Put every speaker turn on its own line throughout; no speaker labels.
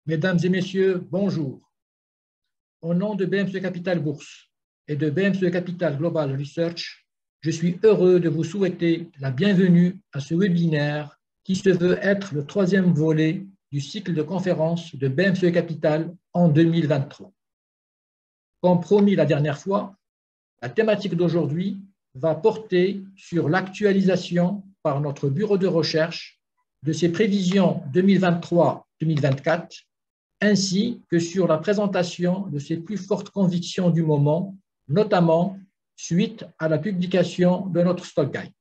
Mesdames et messieurs, bonjour. Au nom de BMC Capital Bourse et de BMC Capital Global Research, je suis heureux de vous souhaiter la bienvenue à ce webinaire qui se veut être le troisième volet du cycle de conférences de BMC Capital en 2023. Comme promis la dernière fois, la thématique d'aujourd'hui va porter sur l'actualisation par notre bureau de recherche de ses prévisions 2023-2024 ainsi que sur la présentation de ses plus fortes convictions du moment, notamment suite à la publication de notre Stock Guide.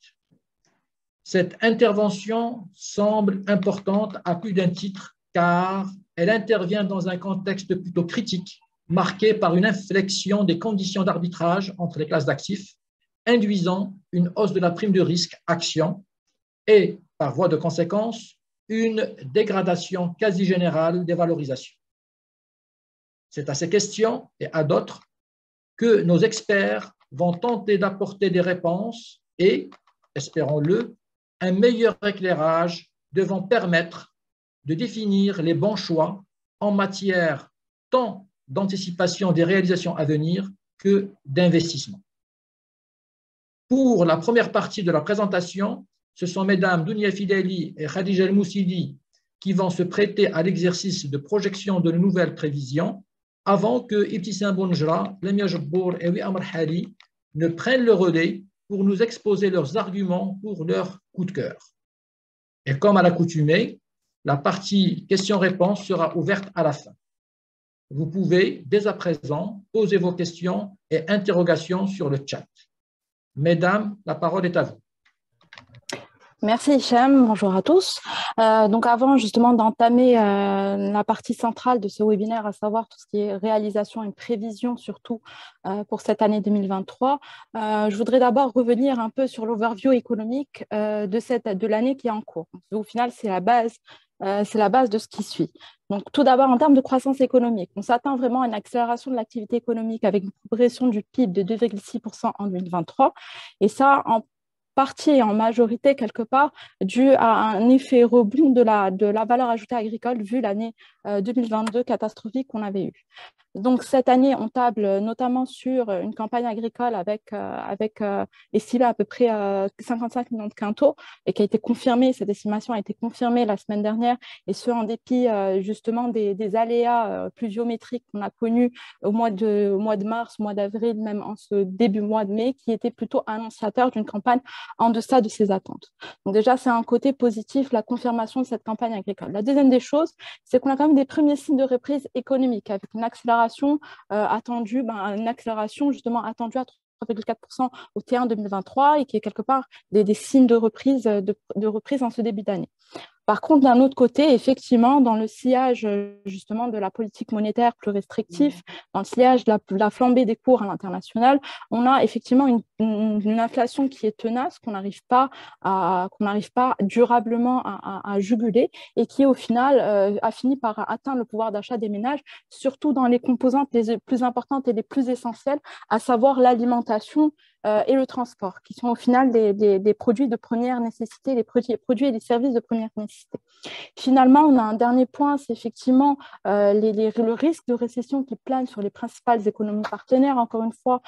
Cette intervention semble importante à plus d'un titre car elle intervient dans un contexte plutôt critique marqué par une inflexion des conditions d'arbitrage entre les classes d'actifs, induisant une hausse de la prime de risque action et, par voie de conséquence, une dégradation quasi générale des valorisations. C'est à ces questions et à d'autres que nos experts vont tenter d'apporter des réponses et, espérons-le, un meilleur éclairage devant permettre de définir les bons choix en matière tant d'anticipation des réalisations à venir que d'investissement. Pour la première partie de la présentation, ce sont mesdames Dounia Fideli et Khadija El Moussidi qui vont se prêter à l'exercice de projection de nouvelles prévisions avant que Ibtissam Bounjra, Lamia Jabbour et Wiamar Hali ne prennent le relais pour nous exposer leurs arguments pour leur coup de cœur. Et comme à l'accoutumée, la partie questions-réponses sera ouverte à la fin. Vous pouvez dès à présent poser vos questions et interrogations sur le chat. Mesdames, la parole est à vous.
Merci Hichem, bonjour à tous. Donc avant justement d'entamer la partie centrale de ce webinaire, à savoir tout ce qui est réalisation et prévision surtout pour cette année 2023, je voudrais d'abord revenir un peu sur l'overview économique de l'année qui est en cours. Au final, c'est la base de ce qui suit. Donc, tout d'abord, en termes de croissance économique, on s'attend vraiment à une accélération de l'activité économique avec une progression du PIB de 2,6% en 2023. Et ça, en partie et en majorité, quelque part, dû à un effet rebond de la valeur ajoutée agricole vu l'année 2022 catastrophique qu'on avait eue. Donc, cette année, on table notamment sur une campagne agricole estimée à peu près 55 millions de quintaux et qui a été confirmée, cette estimation a été confirmée la semaine dernière, et ce, en dépit justement des aléas pluviométriques qu'on a connus au mois de mars, au mois d'avril, même en ce début mois de mai, qui était plutôt annonciateur d'une campagne en deçà de ses attentes. Donc déjà, c'est un côté positif, la confirmation de cette campagne agricole. La deuxième des choses, c'est qu'on a quand même des premiers signes de reprise économique avec une accélération attendue, une accélération justement attendue à 3,4% au T1 2023 et qui est quelque part des signes de reprise en ce début d'année. Par contre, d'un autre côté, effectivement, dans le sillage justement de la politique monétaire plus restrictive, dans le sillage de la flambée des cours à l'international, on a effectivement une inflation qui est tenace, qu'on n'arrive pas durablement à juguler et qui, au final, a fini par atteindre le pouvoir d'achat des ménages, surtout dans les composantes les plus importantes et les plus essentielles, à savoir l'alimentation et le transport, qui sont au final des produits de première nécessité, les produits et les services de première nécessité. Finalement, on a un dernier point, c'est effectivement le risque de récession qui plane sur les principales économies partenaires, encore une fois,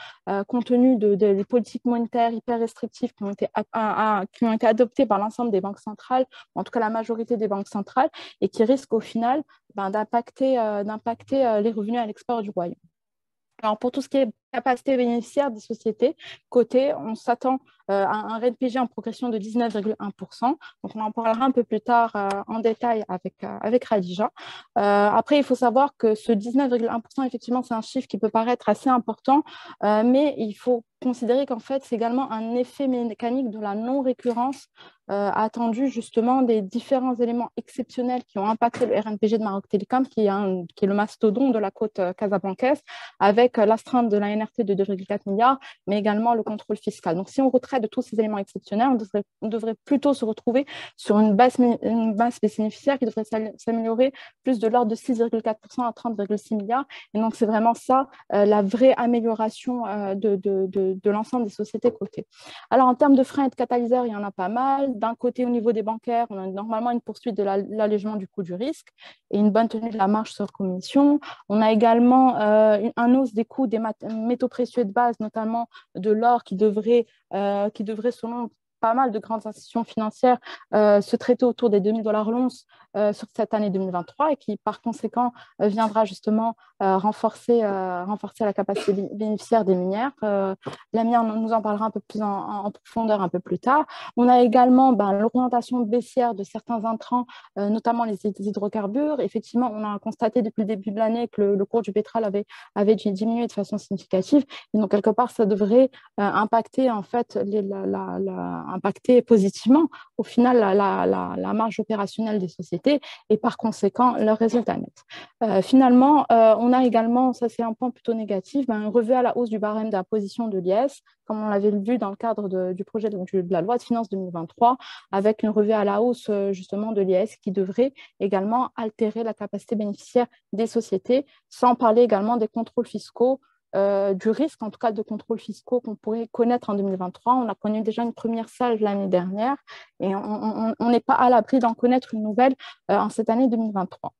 compte tenu des politiques monétaires hyper restrictives qui ont été adoptées par l'ensemble des banques centrales, en tout cas la majorité des banques centrales, et qui risquent au final d'impacter les revenus à l'export du royaume. Alors, pour tout ce qui est capacité bénéficiaire des sociétés, on s'attend à un RNPG en progression de 19,1%. Donc, on en parlera un peu plus tard en détail avec Khadija. Après, il faut savoir que ce 19,1%, effectivement, c'est un chiffre qui peut paraître assez important, mais il faut considérer qu'en fait, c'est également un effet mécanique de la non-récurrence attendue justement des différents éléments exceptionnels qui ont impacté le RNPG de Maroc Télécom, qui est le mastodonte de la côte casablancaise, avec l'astreinte de la NRT de 2,4 milliards, mais également le contrôle fiscal. Donc, si on retrait de tous ces éléments exceptionnels, on devrait plutôt se retrouver sur une base des bénéficiaires qui devrait s'améliorer plus de l'ordre de 6,4% à 30,6 milliards. Et donc, c'est vraiment ça, la vraie amélioration de de l'ensemble des sociétés cotées. Alors, en termes de freins et de catalyseurs, il y en a pas mal. D'un côté, au niveau des bancaires, on a normalement une poursuite de l'allègement du coût du risque et une bonne tenue de la marge sur commission. On a également un hausse des coûts des métaux précieux de base, notamment de l'or, qui devrait, selon pas mal de grandes institutions financières, se traiter autour des $2000 l'once sur cette année 2023 et qui, par conséquent, viendra justement renforcer la capacité bénéficiaire des minières. Lamia nous en parlera un peu plus en profondeur un peu plus tard. On a également l'orientation baissière de certains intrants, notamment les hydrocarbures. Effectivement, on a constaté depuis le début de l'année que le cours du pétrole avait diminué de façon significative. Et donc, quelque part, ça devrait impacter, en fait, impacter positivement, au final, la marge opérationnelle des sociétés et par conséquent, leurs résultats nets. Finalement, on a également, ça c'est un point plutôt négatif, un revue à la hausse du barème d'imposition de l'IS, comme on l'avait vu dans le cadre du projet de la loi de finances 2023, avec une revue à la hausse justement de l'IS qui devrait également altérer la capacité bénéficiaire des sociétés, sans parler également des contrôles fiscaux, du risque, en tout cas de contrôles fiscaux qu'on pourrait connaître en 2023. On a connu déjà une première salve l'année dernière et on n'est pas à l'abri d'en connaître une nouvelle en cette année 2023.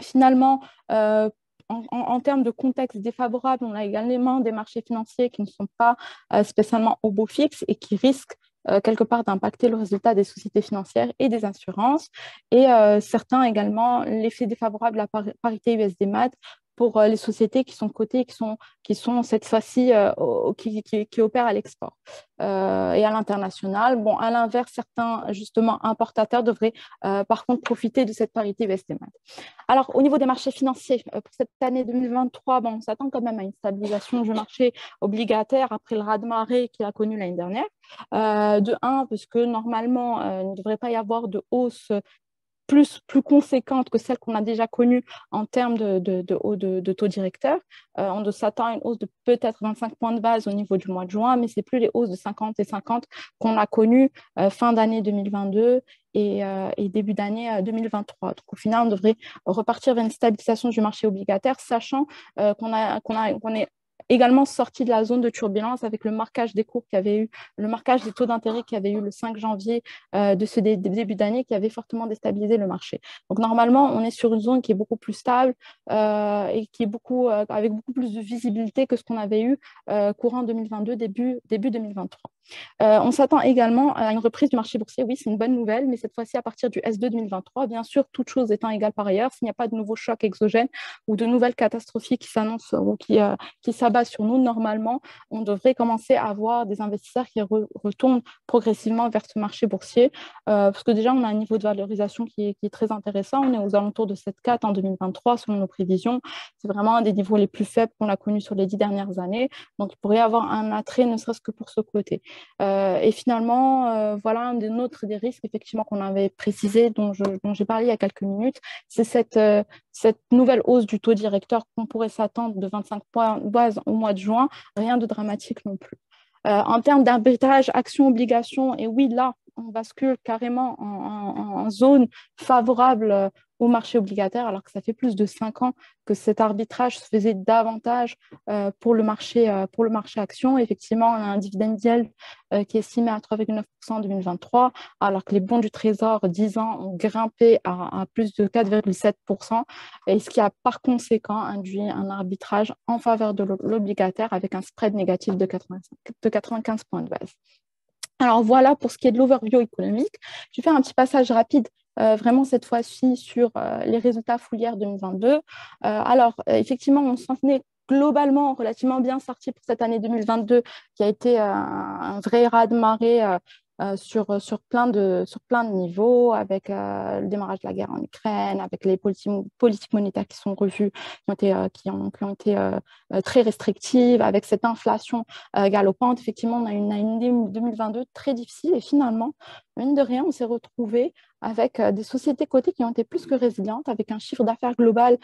Finalement, en termes de contexte défavorable, on a également des marchés financiers qui ne sont pas spécialement au beau fixe et qui risquent quelque part d'impacter le résultat des sociétés financières et des assurances. Et certains également, l'effet défavorable de la parité USD-MAD pour les sociétés qui sont cotées, qui sont cette fois-ci qui opèrent à l'export et à l'international. Bon, à l'inverse, certains justement importateurs devraient par contre profiter de cette parité USD-MAD. Alors, au niveau des marchés financiers, pour cette année 2023, on s'attend quand même à une stabilisation du marché obligataire après le raz-de-marée qu'il a connu l'année dernière. De un, parce que normalement, il ne devrait pas y avoir de hausse plus conséquente que celle qu'on a déjà connue en termes de taux directeur. On s'attend à une hausse de peut-être 25 points de base au niveau du mois de juin, mais ce n'est plus les hausses de 50 et 50 qu'on a connues fin d'année 2022 et début d'année 2023. Donc, au final, on devrait repartir vers une stabilisation du marché obligataire, sachant qu'on est également sorti de la zone de turbulence avec le marquage des cours le marquage des taux d'intérêt qu'il y avait eu le 5 janvier de ce début d'année qui avait fortement déstabilisé le marché. Donc normalement, on est sur une zone qui est beaucoup plus stable et qui est avec beaucoup plus de visibilité que ce qu'on avait eu courant 2022, début 2023. On s'attend également à une reprise du marché boursier. Oui, c'est une bonne nouvelle, mais cette fois-ci à partir du S2 2023. Bien sûr, toutes choses étant égales par ailleurs, s'il n'y a pas de nouveaux chocs exogènes ou de nouvelles catastrophes qui s'annoncent ou qui s'abattent sur nous, normalement, on devrait commencer à avoir des investisseurs qui retournent progressivement vers ce marché boursier. Parce que déjà, on a un niveau de valorisation qui est très intéressant. On est aux alentours de 7,4 en 2023 selon nos prévisions. C'est vraiment un des niveaux les plus faibles qu'on a connus sur les 10 dernières années. Donc, il pourrait y avoir un attrait, ne serait-ce que pour ce côté. Et finalement, voilà un des risques effectivement qu'on avait précisé, dont j'ai parlé il y a quelques minutes, c'est cette nouvelle hausse du taux directeur qu'on pourrait s'attendre de 25 points de base au mois de juin. Rien de dramatique non plus. En termes d'arbitrage, action-obligation, et oui, là, on bascule carrément en zone favorable au marché obligataire, alors que ça fait plus de 5 ans que cet arbitrage se faisait davantage pour le marché action. Effectivement, on a un dividend yield qui est estimé à 3,9% en 2023, alors que les bons du Trésor 10 ans ont grimpé à plus de 4,7%, et ce qui a par conséquent induit un arbitrage en faveur de l'obligataire avec un spread négatif de 95 points de base. Alors voilà pour ce qui est de l'overview économique. Je vais faire un petit passage rapide, vraiment cette fois-ci sur les résultats full year 2022. Effectivement, on s'en est globalement relativement bien sorti pour cette année 2022 qui a été un vrai raz-de-marée sur plein de niveaux, avec le démarrage de la guerre en Ukraine, avec les politiques monétaires qui sont revues, qui ont été très restrictives, avec cette inflation galopante. Effectivement, on a une année 2022 très difficile et finalement, mine de rien, on s'est retrouvé avec des sociétés cotées qui ont été plus que résilientes, avec un chiffre d'affaires global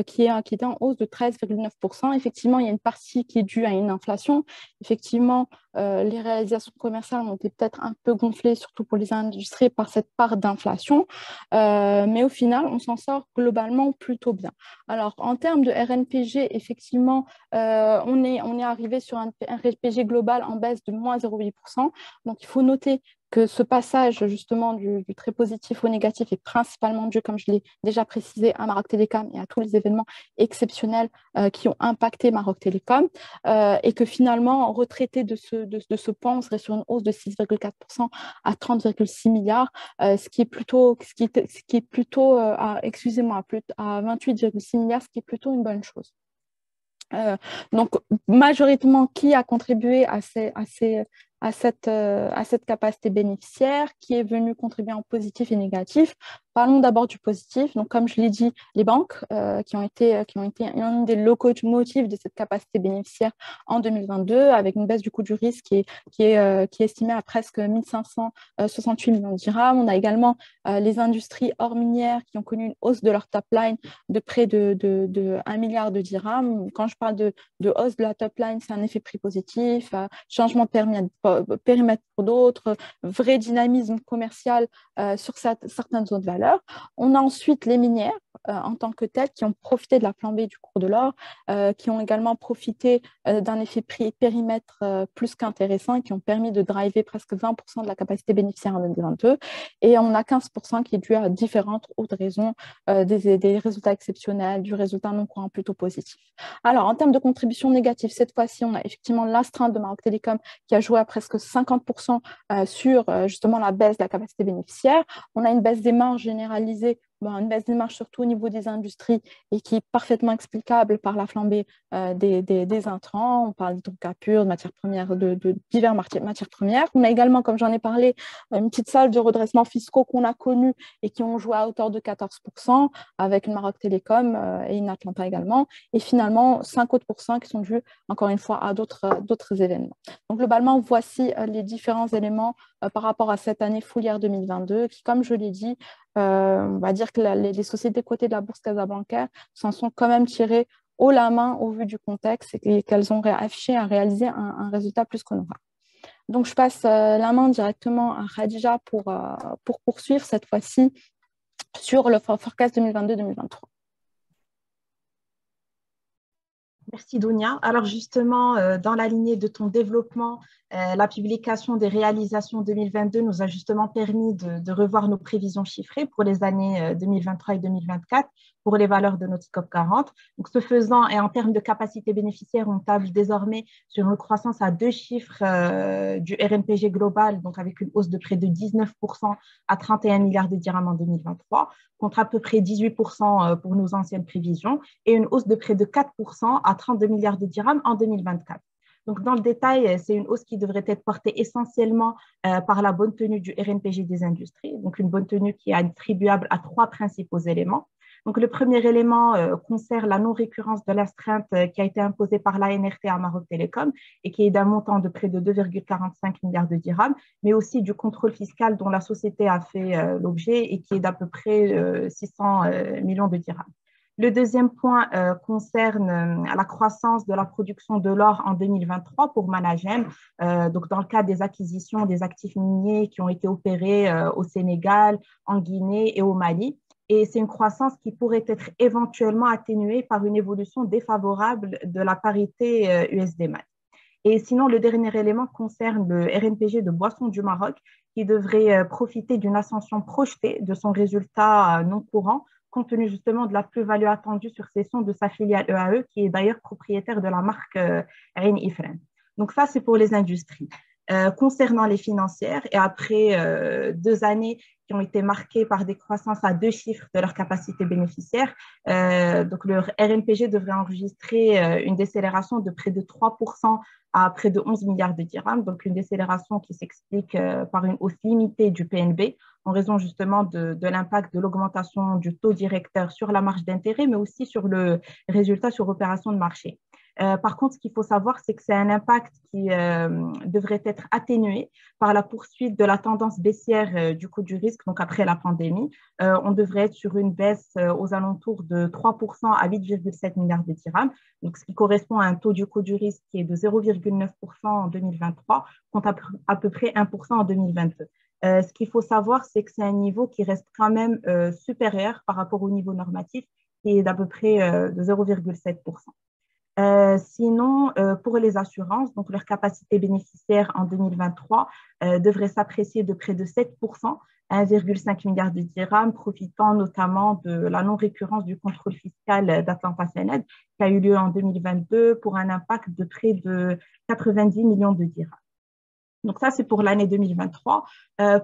qui était en hausse de 13,9%. Effectivement, il y a une partie qui est due à une inflation. Effectivement, les réalisations commerciales ont été peut-être un peu gonflées, surtout pour les industries, par cette part d'inflation. Mais au final, on s'en sort globalement plutôt bien. Alors, en termes de RNPG, effectivement, on est arrivé sur un RNPG global en baisse de moins 0,8%. Donc, il faut noter que ce passage justement du très positif au négatif est principalement dû, comme je l'ai déjà précisé, à Maroc Télécom et à tous les événements exceptionnels qui ont impacté Maroc Télécom, et que finalement, retraité de ce point, on serait sur une hausse de 6,4% à 30,6 milliards, ce qui est plutôt, excusez-moi, à 28,6 milliards, ce qui est plutôt une bonne chose. Donc, majoritairement, qui a contribué à cette capacité bénéficiaire, qui est venu contribuer en positif et négatif? Parlons d'abord du positif. Donc, comme je l'ai dit, les banques qui ont été un des locomotives de cette capacité bénéficiaire en 2022, avec une baisse du coût du risque qui est estimée à presque 1568 millions de dirhams. On a également les industries hors minières qui ont connu une hausse de leur top line de près de 1 milliard de dirhams. Quand je parle de hausse de la top line, c'est un effet prix positif, changement de périmètre pour d'autres, vrai dynamisme commercial sur certaines autres valeurs. On a ensuite les minières en tant que telles qui ont profité de la flambée du cours de l'or, qui ont également profité d'un effet prix périmètre plus qu'intéressant et qui ont permis de driver presque 20% de la capacité bénéficiaire en 2022. Et on a 15% qui est dû à différentes autres raisons, des résultats exceptionnels, du résultat non courant plutôt positif. Alors, en termes de contribution négative, cette fois-ci, on a effectivement l'astreinte de Maroc Télécom qui a joué à presque 50% sur justement la baisse de la capacité bénéficiaire. On a une baisse des marges généralisée, une baisse des marges surtout au niveau des industries et qui est parfaitement explicable par la flambée des intrants. On parle d'hydrocarbures, de matières premières, de divers matières premières. On a également, comme j'en ai parlé, une petite salve de redressement fiscaux qu'on a connus et qui ont joué à hauteur de 14% avec une Maroc Télécom et une Atlanta également. Et finalement, 5 autres pourcents qui sont dus, encore une fois, à d'autres événements. Donc, globalement, voici les différents éléments par rapport à cette année full year 2022 qui, comme je l'ai dit, on va dire que les sociétés cotées de la Bourse Casablanca s'en sont quand même tirées haut la main au vu du contexte et qu'elles ont affiché à réaliser un résultat plus qu'honorable. Donc, je passe la main directement à Khadija pour poursuivre cette fois-ci sur le forecast 2022-2023.
Merci Dounia. Alors justement, dans la lignée de ton développement, la publication des réalisations 2022 nous a justement permis de revoir nos prévisions chiffrées pour les années 2023 et 2024 pour les valeurs de notre scope 40. Donc ce faisant, et en termes de capacité bénéficiaire, on table désormais sur une croissance à 2 chiffres du RNPG global, donc avec une hausse de près de 19% à 31 milliards de dirhams en 2023, contre à peu près 18% pour nos anciennes prévisions, et une hausse de près de 4% à 32 milliards de dirhams en 2024. Donc, dans le détail, c'est une hausse qui devrait être portée essentiellement par la bonne tenue du RNPG des industries, donc une bonne tenue qui est attribuable à 3 principaux éléments. Donc, le premier élément concerne la non-récurrence de l'astreinte qui a été imposée par l'ANRT à Maroc Télécom et qui est d'un montant de près de 2,45 milliards de dirhams, mais aussi du contrôle fiscal dont la société a fait l'objet et qui est d'à peu près 600 millions de dirhams. Le deuxième point concerne la croissance de la production de l'or en 2023 pour Managem, donc dans le cadre des acquisitions des actifs miniers qui ont été opérés au Sénégal, en Guinée et au Mali. Et c'est une croissance qui pourrait être éventuellement atténuée par une évolution défavorable de la parité USD-MAD. Et sinon, le dernier élément concerne le RNPG de Boissons du Maroc, qui devrait profiter d'une ascension projetée de son résultat non courant, compte tenu justement de la plus-value attendue sur cession de sa filiale EAE, qui est d'ailleurs propriétaire de la marque Ain Ifren. Donc ça, c'est pour les industries. Concernant les financières, et après 2 années qui ont été marquées par des croissances à 2 chiffres de leur capacité bénéficiaire, donc le RNPG devrait enregistrer une décélération de près de 3% à près de 11 milliards de dirhams, donc une décélération qui s'explique par une hausse limitée du PNB en raison justement de l'impact de l'augmentation du taux directeur sur la marge d'intérêt, mais aussi sur le résultat sur opération de marché. Par contre, ce qu'il faut savoir, c'est que c'est un impact qui devrait être atténué par la poursuite de la tendance baissière du coût du risque, donc après la pandémie. On devrait être sur une baisse aux alentours de 3% à 8,7 milliards de dirhams, donc ce qui correspond à un taux du coût du risque qui est de 0,9% en 2023, contre à peu près 1% en 2022. Ce qu'il faut savoir, c'est que c'est un niveau qui reste quand même supérieur par rapport au niveau normatif, qui est d'à peu près de 0,7%. Sinon, pour les assurances, donc leur capacité bénéficiaire en 2023 devrait s'apprécier de près de 7%, 1,5 milliard de dirhams, profitant notamment de la non-récurrence du contrôle fiscal d'Atlanta Sened qui a eu lieu en 2022 pour un impact de près de 90 millions de dirhams. Donc ça, c'est pour l'année 2023.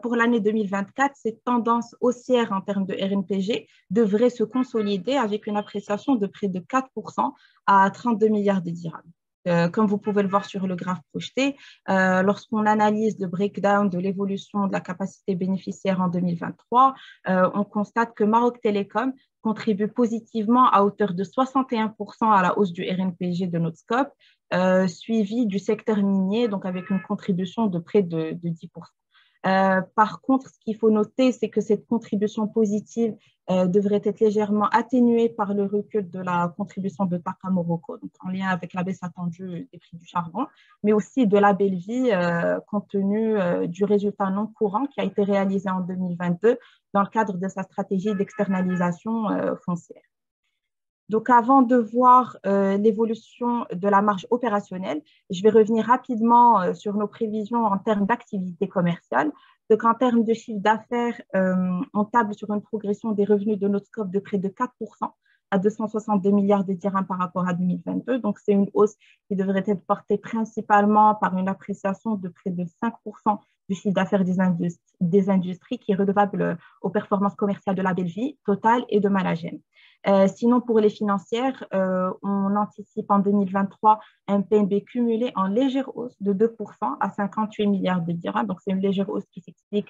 Pour l'année 2024, cette tendance haussière en termes de RNPG devrait se consolider avec une appréciation de près de 4% à 32 milliards de dirhams. Comme vous pouvez le voir sur le graphe projeté, lorsqu'on analyse le breakdown de l'évolution de la capacité bénéficiaire en 2023, on constate que Maroc Télécom contribue positivement à hauteur de 61% à la hausse du RNPG de notre scope, suivi du secteur minier, donc avec une contribution de près de 10%. Par contre, ce qu'il faut noter, c'est que cette contribution positive devrait être légèrement atténuée par le recul de la contribution de TAQA Morocco, donc en lien avec la baisse attendue des prix du charbon, mais aussi de la belle vie compte tenu du résultat non courant qui a été réalisé en 2022 dans le cadre de sa stratégie d'externalisation foncière. Donc, avant de voir l'évolution de la marge opérationnelle, je vais revenir rapidement sur nos prévisions en termes d'activité commerciale. Donc, en termes de chiffre d'affaires, on table sur une progression des revenus de notre scope de près de 4% à 262 milliards de dirhams par rapport à 2022. Donc, c'est une hausse qui devrait être portée principalement par une appréciation de près de 5% du chiffre d'affaires des industries qui est redevable aux performances commerciales de la Belgique, Total et de Managem. Sinon, pour les financières, on anticipe en 2023 un PNB cumulé en légère hausse de 2% à 58 milliards de dirhams. Donc, c'est une légère hausse qui s'explique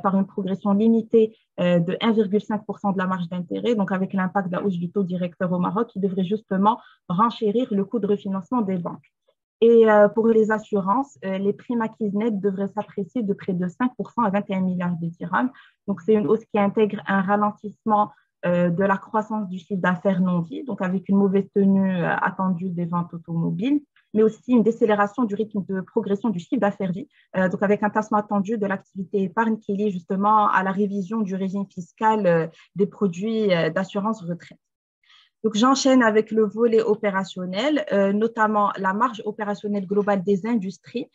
par une progression limitée de 1,5% de la marge d'intérêt, donc avec l'impact de la hausse du taux directeur au Maroc qui devrait justement renchérir le coût de refinancement des banques. Et pour les assurances, les primes acquises nettes devraient s'apprécier de près de 5% à 21 milliards de dirhams. Donc, c'est une hausse qui intègre un ralentissement de la croissance du chiffre d'affaires non vie, donc avec une mauvaise tenue attendue des ventes automobiles, mais aussi une décélération du rythme de progression du chiffre d'affaires vie, donc avec un tassement attendu de l'activité épargne qui est liée justement à la révision du régime fiscal des produits d'assurance retraite. Donc, j'enchaîne avec le volet opérationnel, notamment la marge opérationnelle globale des industries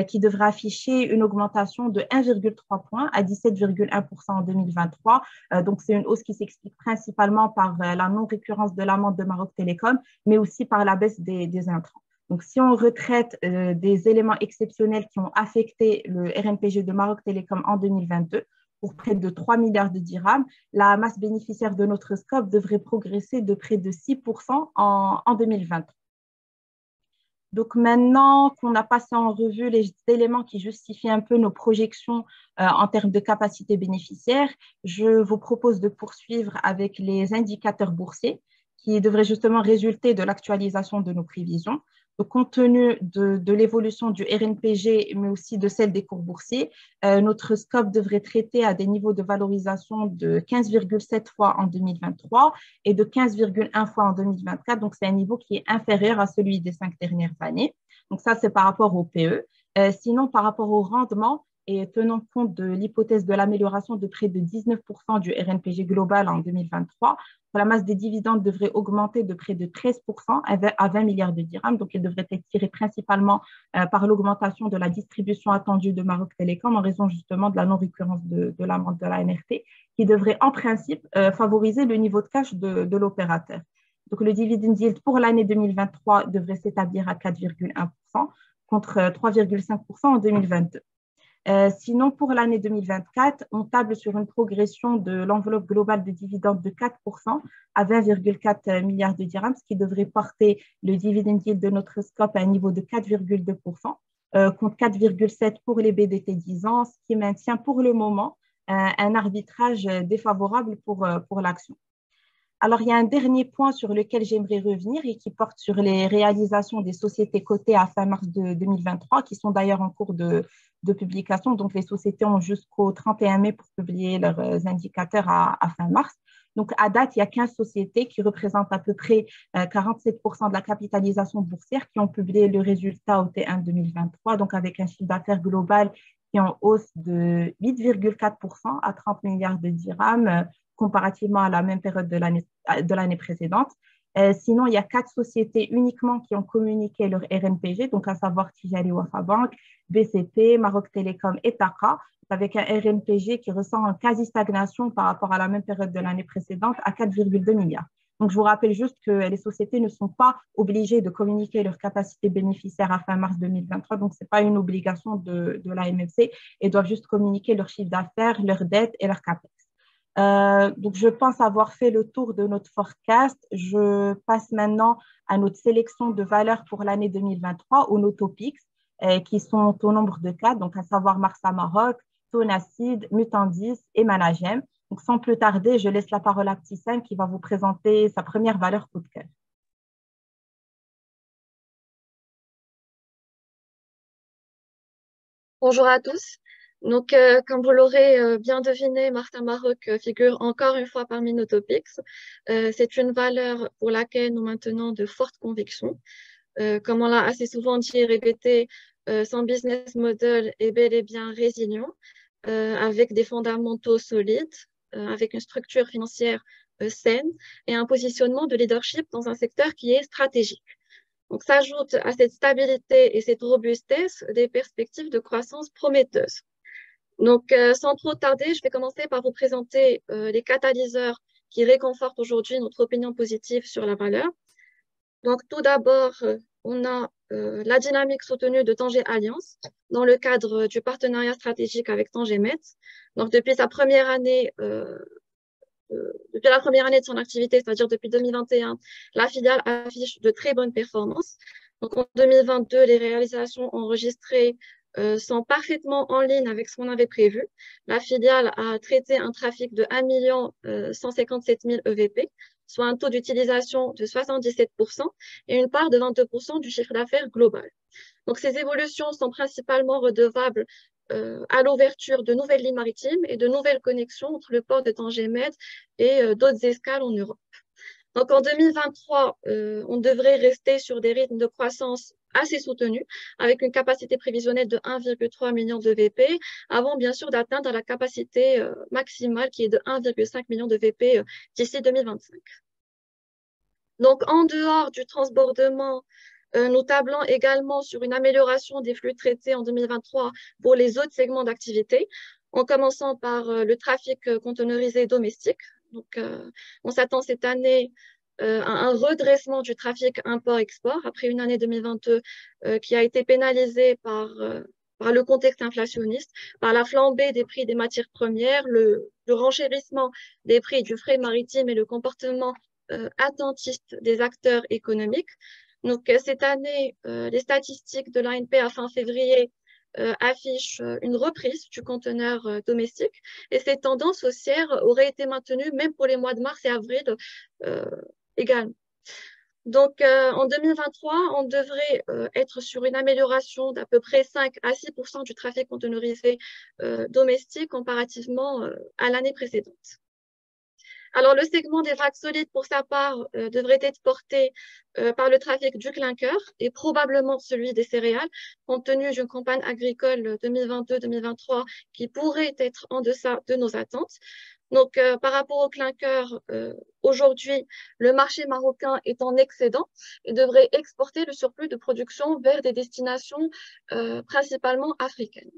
qui devra afficher une augmentation de 1,3 points à 17,1% en 2023. Donc, c'est une hausse qui s'explique principalement par la non-récurrence de l'amende de Maroc Télécom, mais aussi par la baisse des intrants. Donc, si on retraite des éléments exceptionnels qui ont affecté le RNPG de Maroc Télécom en 2022, pour près de 3 milliards de dirhams, la masse bénéficiaire de notre scope devrait progresser de près de 6% en 2023. Donc maintenant qu'on a passé en revue les éléments qui justifient un peu nos projections en termes de capacité bénéficiaire, je vous propose de poursuivre avec les indicateurs boursiers qui devraient justement résulter de l'actualisation de nos prévisions. Donc, compte tenu de l'évolution du RNPG, mais aussi de celle des cours boursiers, notre scope devrait traiter à des niveaux de valorisation de 15,7 fois en 2023 et de 15,1 fois en 2024. Donc, c'est un niveau qui est inférieur à celui des 5 dernières années. Donc, ça, c'est par rapport au PE. Sinon, par rapport au rendement, et tenant compte de l'hypothèse de l'amélioration de près de 19% du RNPG global en 2023, la masse des dividendes devrait augmenter de près de 13% à 20 milliards de dirhams. Donc, elle devrait être tirée principalement par l'augmentation de la distribution attendue de Maroc Télécom en raison justement de la non-récurrence de l'amende de la NRT qui devrait en principe favoriser le niveau de cash de l'opérateur. Donc, le dividend yield pour l'année 2023 devrait s'établir à 4,1% contre 3,5% en 2022. Sinon, pour l'année 2024, on table sur une progression de l'enveloppe globale de dividendes de 4% à 20,4 milliards de dirhams, ce qui devrait porter le dividend yield de notre scope à un niveau de 4,2%, contre 4,7% pour les BDT 10 ans, ce qui maintient pour le moment un arbitrage défavorable pour l'action. Alors, il y a un dernier point sur lequel j'aimerais revenir et qui porte sur les réalisations des sociétés cotées à fin mars 2023, qui sont d'ailleurs en cours de publication. Donc, les sociétés ont jusqu'au 31 mai pour publier leurs indicateurs à fin mars. Donc, à date, il y a 15 sociétés qui représentent à peu près 47% de la capitalisation boursière qui ont publié le résultat au T1 2023, donc avec un chiffre d'affaires global qui est en hausse de 8,4% à 30 milliards de dirhams, comparativement à la même période de l'année précédente. Sinon, il y a 4 sociétés uniquement qui ont communiqué leur RNPG, donc à savoir Tijari Wafa Bank, BCP, Maroc Télécom et TAQA, avec un RNPG qui ressent en quasi-stagnation par rapport à la même période de l'année précédente à 4,2 milliards. Donc, je vous rappelle juste que les sociétés ne sont pas obligées de communiquer leur capacité bénéficiaire à fin mars 2023. Donc, ce n'est pas une obligation de la MFC. Elles doivent juste communiquer leur chiffre d'affaires, leurs dettes et leur CAPEX. Donc, je pense avoir fait le tour de notre forecast. Je passe maintenant à notre sélection de valeurs pour l'année 2023 ou nos topics qui sont au nombre de 4, donc à savoir Marsa Maroc, Tonacid, Mutandis et Managem. Donc, sans plus tarder, je laisse la parole à Ptissem qui va vous présenter sa première valeur coup de cœur.
Bonjour à tous. Donc, comme vous l'aurez bien deviné, Marsa Maroc figure encore une fois parmi nos topics. C'est une valeur pour laquelle nous maintenons de fortes convictions. Comme on l'a assez souvent dit et répété, son business model est bel et bien résilient, avec des fondamentaux solides, avec une structure financière saine et un positionnement de leadership dans un secteur qui est stratégique. Donc, s'ajoute à cette stabilité et cette robustesse des perspectives de croissance prometteuses. Donc, sans trop tarder, je vais commencer par vous présenter les catalyseurs qui réconfortent aujourd'hui notre opinion positive sur la valeur. Donc, tout d'abord, on a la dynamique soutenue de Tanger Alliance dans le cadre du partenariat stratégique avec Tangemet. Donc, depuis la première année de son activité, c'est-à-dire depuis 2021, la filiale affiche de très bonnes performances. Donc, en 2022, les réalisations enregistrées sont parfaitement en ligne avec ce qu'on avait prévu. La filiale a traité un trafic de 1 157 000 EVP, soit un taux d'utilisation de 77% et une part de 22% du chiffre d'affaires global. Donc, ces évolutions sont principalement redevables à l'ouverture de nouvelles lignes maritimes et de nouvelles connexions entre le port de Tanger-Med et d'autres escales en Europe. Donc, en 2023, on devrait rester sur des rythmes de croissance assez soutenus, avec une capacité prévisionnelle de 1,3 million de VP, avant bien sûr d'atteindre la capacité maximale qui est de 1,5 million de VP d'ici 2025. Donc, en dehors du transbordement, nous tablons également sur une amélioration des flux traités en 2023 pour les autres segments d'activité, en commençant par le trafic conteneurisé domestique. Donc, on s'attend cette année à un redressement du trafic import-export après une année 2022 qui a été pénalisée par le contexte inflationniste, par la flambée des prix des matières premières, le renchérissement des prix du fret maritime et le comportement attentiste des acteurs économiques. Donc, cette année, les statistiques de l'ANP à fin février affichent une reprise du conteneur domestique et ces tendances haussières auraient été maintenues même pour les mois de mars et avril également. Donc, en 2023, on devrait être sur une amélioration d'à peu près 5 à 6% du trafic conteneurisé domestique comparativement à l'année précédente. Alors, le segment des vracs solides, pour sa part, devrait être porté par le trafic du clinker et probablement celui des céréales, compte tenu d'une campagne agricole 2022-2023 qui pourrait être en deçà de nos attentes. Donc, par rapport au clinker, aujourd'hui, le marché marocain est en excédent et devrait exporter le surplus de production vers des destinations principalement africaines.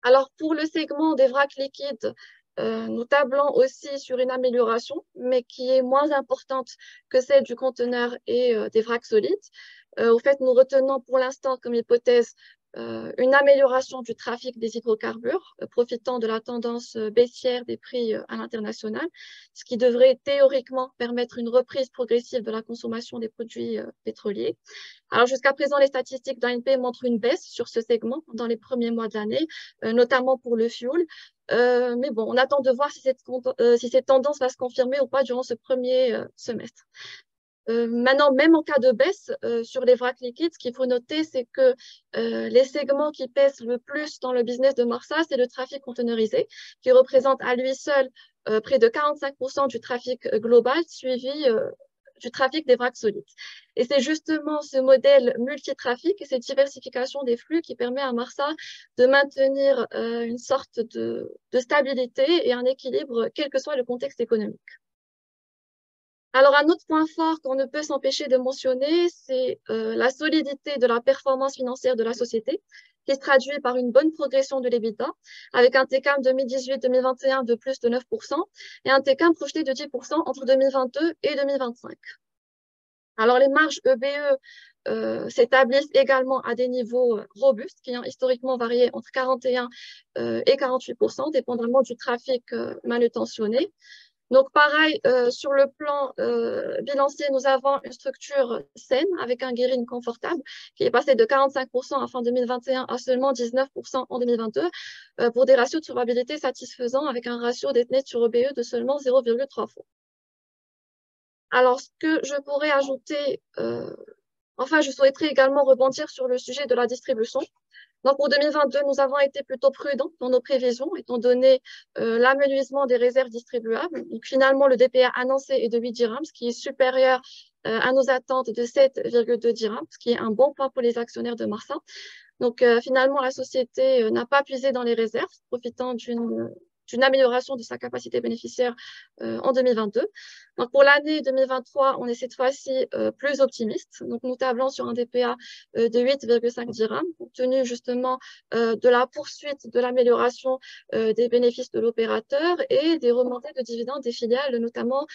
Alors, pour le segment des vracs liquides, nous tablons aussi sur une amélioration, mais qui est moins importante que celle du conteneur et des vracs solides. Au fait, nous retenons pour l'instant comme hypothèse une amélioration du trafic des hydrocarbures, profitant de la tendance baissière des prix à l'international, ce qui devrait théoriquement permettre une reprise progressive de la consommation des produits pétroliers. Alors jusqu'à présent, les statistiques d'ANP montrent une baisse sur ce segment dans les premiers mois de l'année, notamment pour le fuel. Mais bon, on attend de voir si cette tendance va se confirmer ou pas durant ce premier semestre. Maintenant, même en cas de baisse sur les vracs liquides, ce qu'il faut noter, c'est que les segments qui pèsent le plus dans le business de Marsa, c'est le trafic conteneurisé, qui représente à lui seul près de 45% du trafic global, suivi du trafic des vracs solides. Et c'est justement ce modèle multitrafic et cette diversification des flux qui permet à Marsa de maintenir une sorte de stabilité et un équilibre, quel que soit le contexte économique. Alors, un autre point fort qu'on ne peut s'empêcher de mentionner, c'est la solidité de la performance financière de la société, qui se traduit par une bonne progression de l'EBITDA, avec un TCAM 2018-2021 de plus de 9% et un TCAM projeté de 10% entre 2022 et 2025. Alors, les marges EBE s'établissent également à des niveaux robustes, qui ont historiquement varié entre 41 et 48%, dépendamment du trafic manutentionné. Donc, pareil, sur le plan bilancier, nous avons une structure saine avec un gearing confortable qui est passé de 45% à fin 2021 à seulement 19% en 2022 pour des ratios de solvabilité satisfaisants avec un ratio dette nette sur EBE de seulement 0,3 fois. Alors, ce que je pourrais ajouter, je souhaiterais également rebondir sur le sujet de la distribution. Donc, pour 2022, nous avons été plutôt prudents dans nos prévisions, étant donné l'amenuisement des réserves distribuables. Donc, finalement, le DPA annoncé est de 8 dirhams, ce qui est supérieur à nos attentes de 7,2 dirhams, ce qui est un bon point pour les actionnaires de Marsa. Donc, finalement, la société n'a pas puisé dans les réserves, profitant d'une amélioration de sa capacité bénéficiaire en 2022. Donc, pour l'année 2023, on est cette fois-ci plus optimiste. Donc, nous tablons sur un DPA de 8,5 dirhams, compte tenu justement de la poursuite de l'amélioration des bénéfices de l'opérateur et des remontées de dividendes des filiales, notamment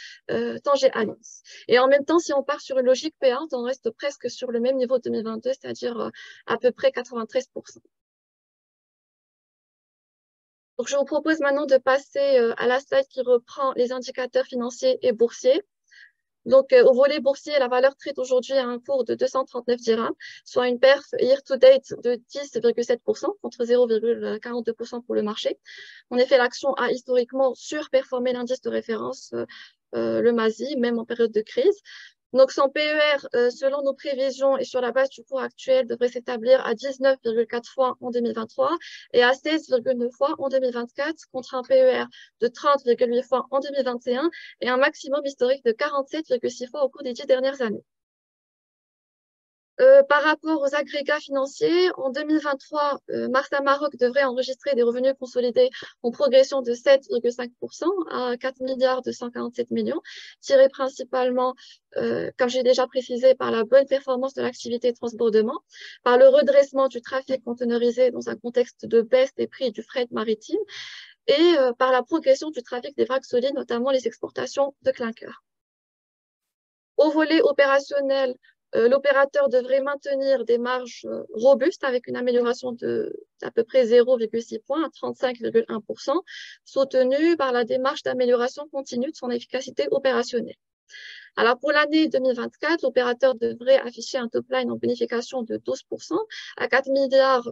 Tanger Alliance. Et en même temps, si on part sur une logique payante, on reste presque sur le même niveau de 2022, c'est-à-dire à peu près 93%. Donc, je vous propose maintenant de passer à la slide qui reprend les indicateurs financiers et boursiers. Donc, au volet boursier, la valeur trade aujourd'hui à un cours de 239 dirhams, soit une perf year-to-date de 10,7% contre 0,42% pour le marché. En effet, l'action a historiquement surperformé l'indice de référence, le MASI, même en période de crise. Donc, son PER, selon nos prévisions et sur la base du cours actuel, devrait s'établir à 19,4 fois en 2023 et à 16,9 fois en 2024, contre un PER de 30,8 fois en 2021 et un maximum historique de 47,6 fois au cours des 10 dernières années. Par rapport aux agrégats financiers, en 2023, Marsa Maroc devrait enregistrer des revenus consolidés en progression de 7,5% à 4 milliards 247 millions, tirés principalement, comme j'ai déjà précisé, par la bonne performance de l'activité de transbordement, par le redressement du trafic conteneurisé dans un contexte de baisse des prix du fret maritime et par la progression du trafic des vracs solides, notamment les exportations de clinker. Au volet opérationnel, l'opérateur devrait maintenir des marges robustes avec une amélioration d'à peu près 0,6 points à 35,1%, soutenue par la démarche d'amélioration continue de son efficacité opérationnelle. Alors, pour l'année 2024, l'opérateur devrait afficher un top line en bonification de 12% à 4 milliards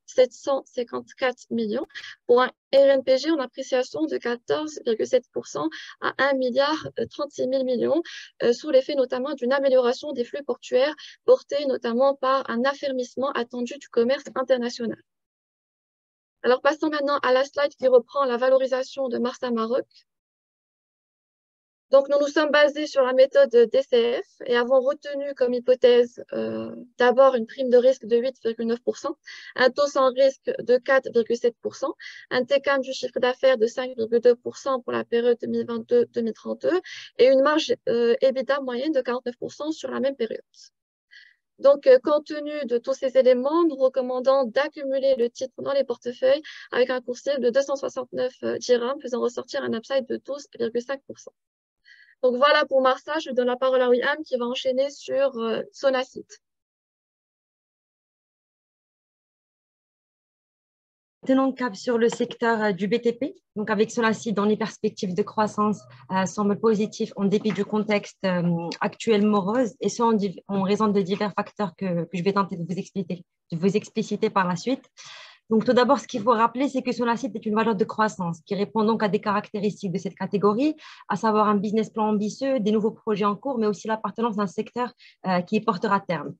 754 millions pour un RNPG en appréciation de 14,7% à 1 milliard 36 000 millions sous l'effet notamment d'une amélioration des flux portuaires portés notamment par un affermissement attendu du commerce international. Alors, passons maintenant à la slide qui reprend la valorisation de Marsa Maroc. Donc, nous nous sommes basés sur la méthode DCF et avons retenu comme hypothèse d'abord une prime de risque de 8,9%, un taux sans risque de 4,7%, un TCAM du chiffre d'affaires de 5,2% pour la période 2022-2032 et une marge EBITDA moyenne de 49% sur la même période. Donc, compte tenu de tous ces éléments, nous recommandons d'accumuler le titre dans les portefeuilles avec un cours cible de 269 dirhams, faisant ressortir un upside de 12,5%. Donc voilà pour Marsa, je donne la parole à William qui va enchaîner sur Sonacit.
tenons cap sur le secteur du BTP. Donc, avec Solacide, dans les perspectives de croissance semblent positives en dépit du contexte actuel morose, et ce en raison de divers facteurs que je vais tenter de vous expliciter par la suite. Donc, tout d'abord, ce qu'il faut rappeler, c'est que Solacide est une valeur de croissance qui répond donc à des caractéristiques de cette catégorie, à savoir un business plan ambitieux, des nouveaux projets en cours, mais aussi l'appartenance d'un secteur qui est porteur à terme.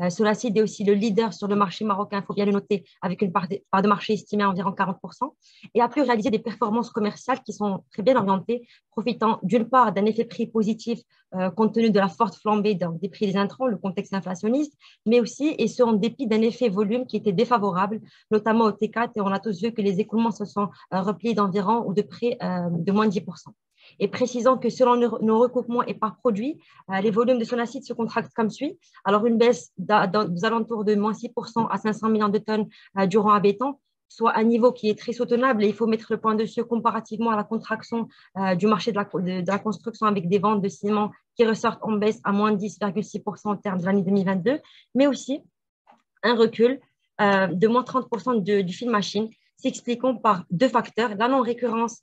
Solacide est aussi le leader sur le marché marocain, il faut bien le noter, avec une part de marché estimée à environ 40%, et a pu réaliser des performances commerciales qui sont très bien orientées, profitant d'une part d'un effet prix positif compte tenu de la forte flambée des prix des intrants, le contexte inflationniste, mais aussi, et ce en dépit d'un effet volume qui était défavorable, notamment au T4, et on a tous vu que les écoulements se sont repliés d'environ ou de près de moins de 10%. Et précisant que selon nos recoupements et par produit, les volumes de Solacide se contractent comme suit. Alors, une baisse des alentours de moins 6% à 500 millions de tonnes durant un béton, soit un niveau qui est très soutenable, et il faut mettre le point dessus comparativement à la contraction du marché de la construction, avec des ventes de ciment qui ressortent en baisse à moins 10,6% en termes de l'année 2022, mais aussi un recul de moins 30% du fil machine, s'expliquant par deux facteurs: la non-récurrence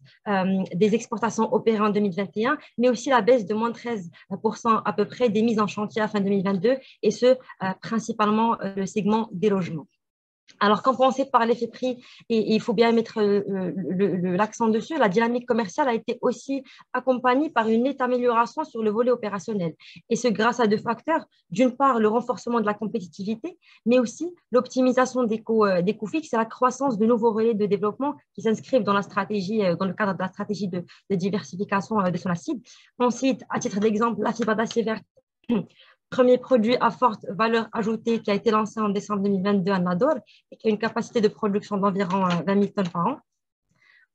des exportations opérées en 2021, mais aussi la baisse de moins 13% à peu près des mises en chantier à fin 2022, et ce, principalement le segment des logements. Alors, compensé par l'effet prix, et il faut bien mettre l'accent dessus, la dynamique commerciale a été aussi accompagnée par une nette amélioration sur le volet opérationnel. Et ce, grâce à deux facteurs: d'une part, le renforcement de la compétitivité, mais aussi l'optimisation des coûts fixes et la croissance de nouveaux relais de développement qui s'inscrivent dans le cadre de la stratégie de diversification de Solacide. On cite, à titre d'exemple, la fibre d'acier verte, premier produit à forte valeur ajoutée qui a été lancé en décembre 2022 à Nador et qui a une capacité de production d'environ 20 000 tonnes par an.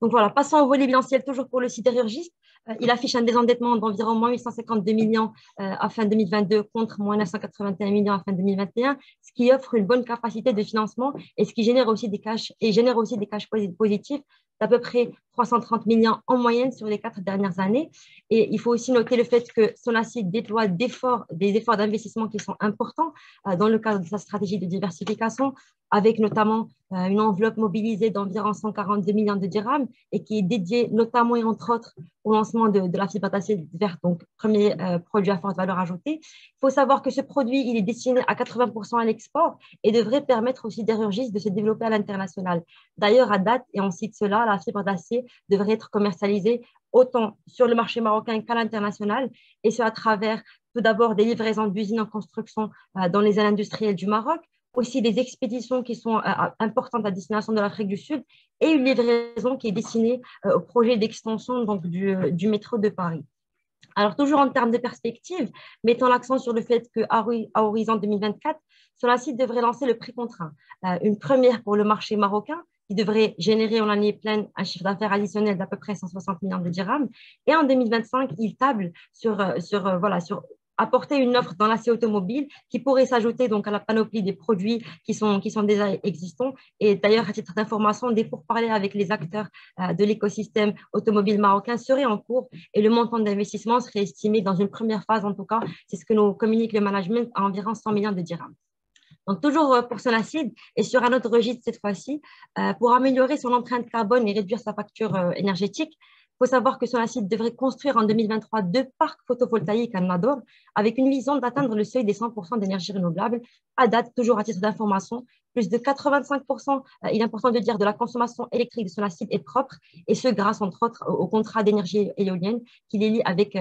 Donc voilà, passons au volet bilanciel, toujours pour le sidérurgiste. Il affiche un désendettement d'environ moins 852 millions à fin 2022 contre moins 981 millions à fin 2021, ce qui offre une bonne capacité de financement et ce qui génère aussi des cash positifs d'à peu près 330 millions en moyenne sur les 4 dernières années. Et il faut aussi noter le fait que Solacide déploie des efforts d'investissement qui sont importants dans le cadre de sa stratégie de diversification, avec notamment une enveloppe mobilisée d'environ 142 millions de dirhams et qui est dédiée notamment et entre autres au lancement de la fibre d'acier verte, donc premier produit à forte valeur ajoutée. Il faut savoir que ce produit, il est destiné à 80% à l'export et devrait permettre aux sidérurgistes de se développer à l'international. D'ailleurs, à date, et on cite cela, la fibre d'acier devrait être commercialisée autant sur le marché marocain qu'à l'international, et ce à travers tout d'abord des livraisons d'usines en construction dans les zones industrielles du Maroc, aussi des expéditions qui sont importantes à destination de l'Afrique du Sud, et une livraison qui est destinée au projet d'extension donc, du métro de Paris. Alors, toujours en termes de perspective, mettons l'accent sur le fait qu'à horizon 2024, Solacide devrait lancer le prix contraint, une première pour le marché marocain, qui devrait générer en année pleine un chiffre d'affaires additionnel d'à peu près 160 millions de dirhams. Et en 2025, il table sur apporter une offre dans l'acier automobile qui pourrait s'ajouter donc à la panoplie des produits qui sont déjà existants. Et d'ailleurs, à titre d'information, des pourparlers avec les acteurs de l'écosystème automobile marocain seraient en cours et le montant d'investissement serait estimé dans une première phase, en tout cas, c'est ce que nous communique le management, à environ 100 millions de dirhams. Donc, toujours pour Solacide et sur un autre registre cette fois-ci, pour améliorer son empreinte carbone et réduire sa facture énergétique, il faut savoir que Solacide devrait construire en 2023 2 parcs photovoltaïques à Nador avec une vision d'atteindre le seuil des 100% d'énergie renouvelable. À date, toujours à titre d'information, plus de 85%, il est important de dire, de la consommation électrique de Solacide est propre, et ce grâce entre autres au contrat d'énergie éolienne qui les lie avec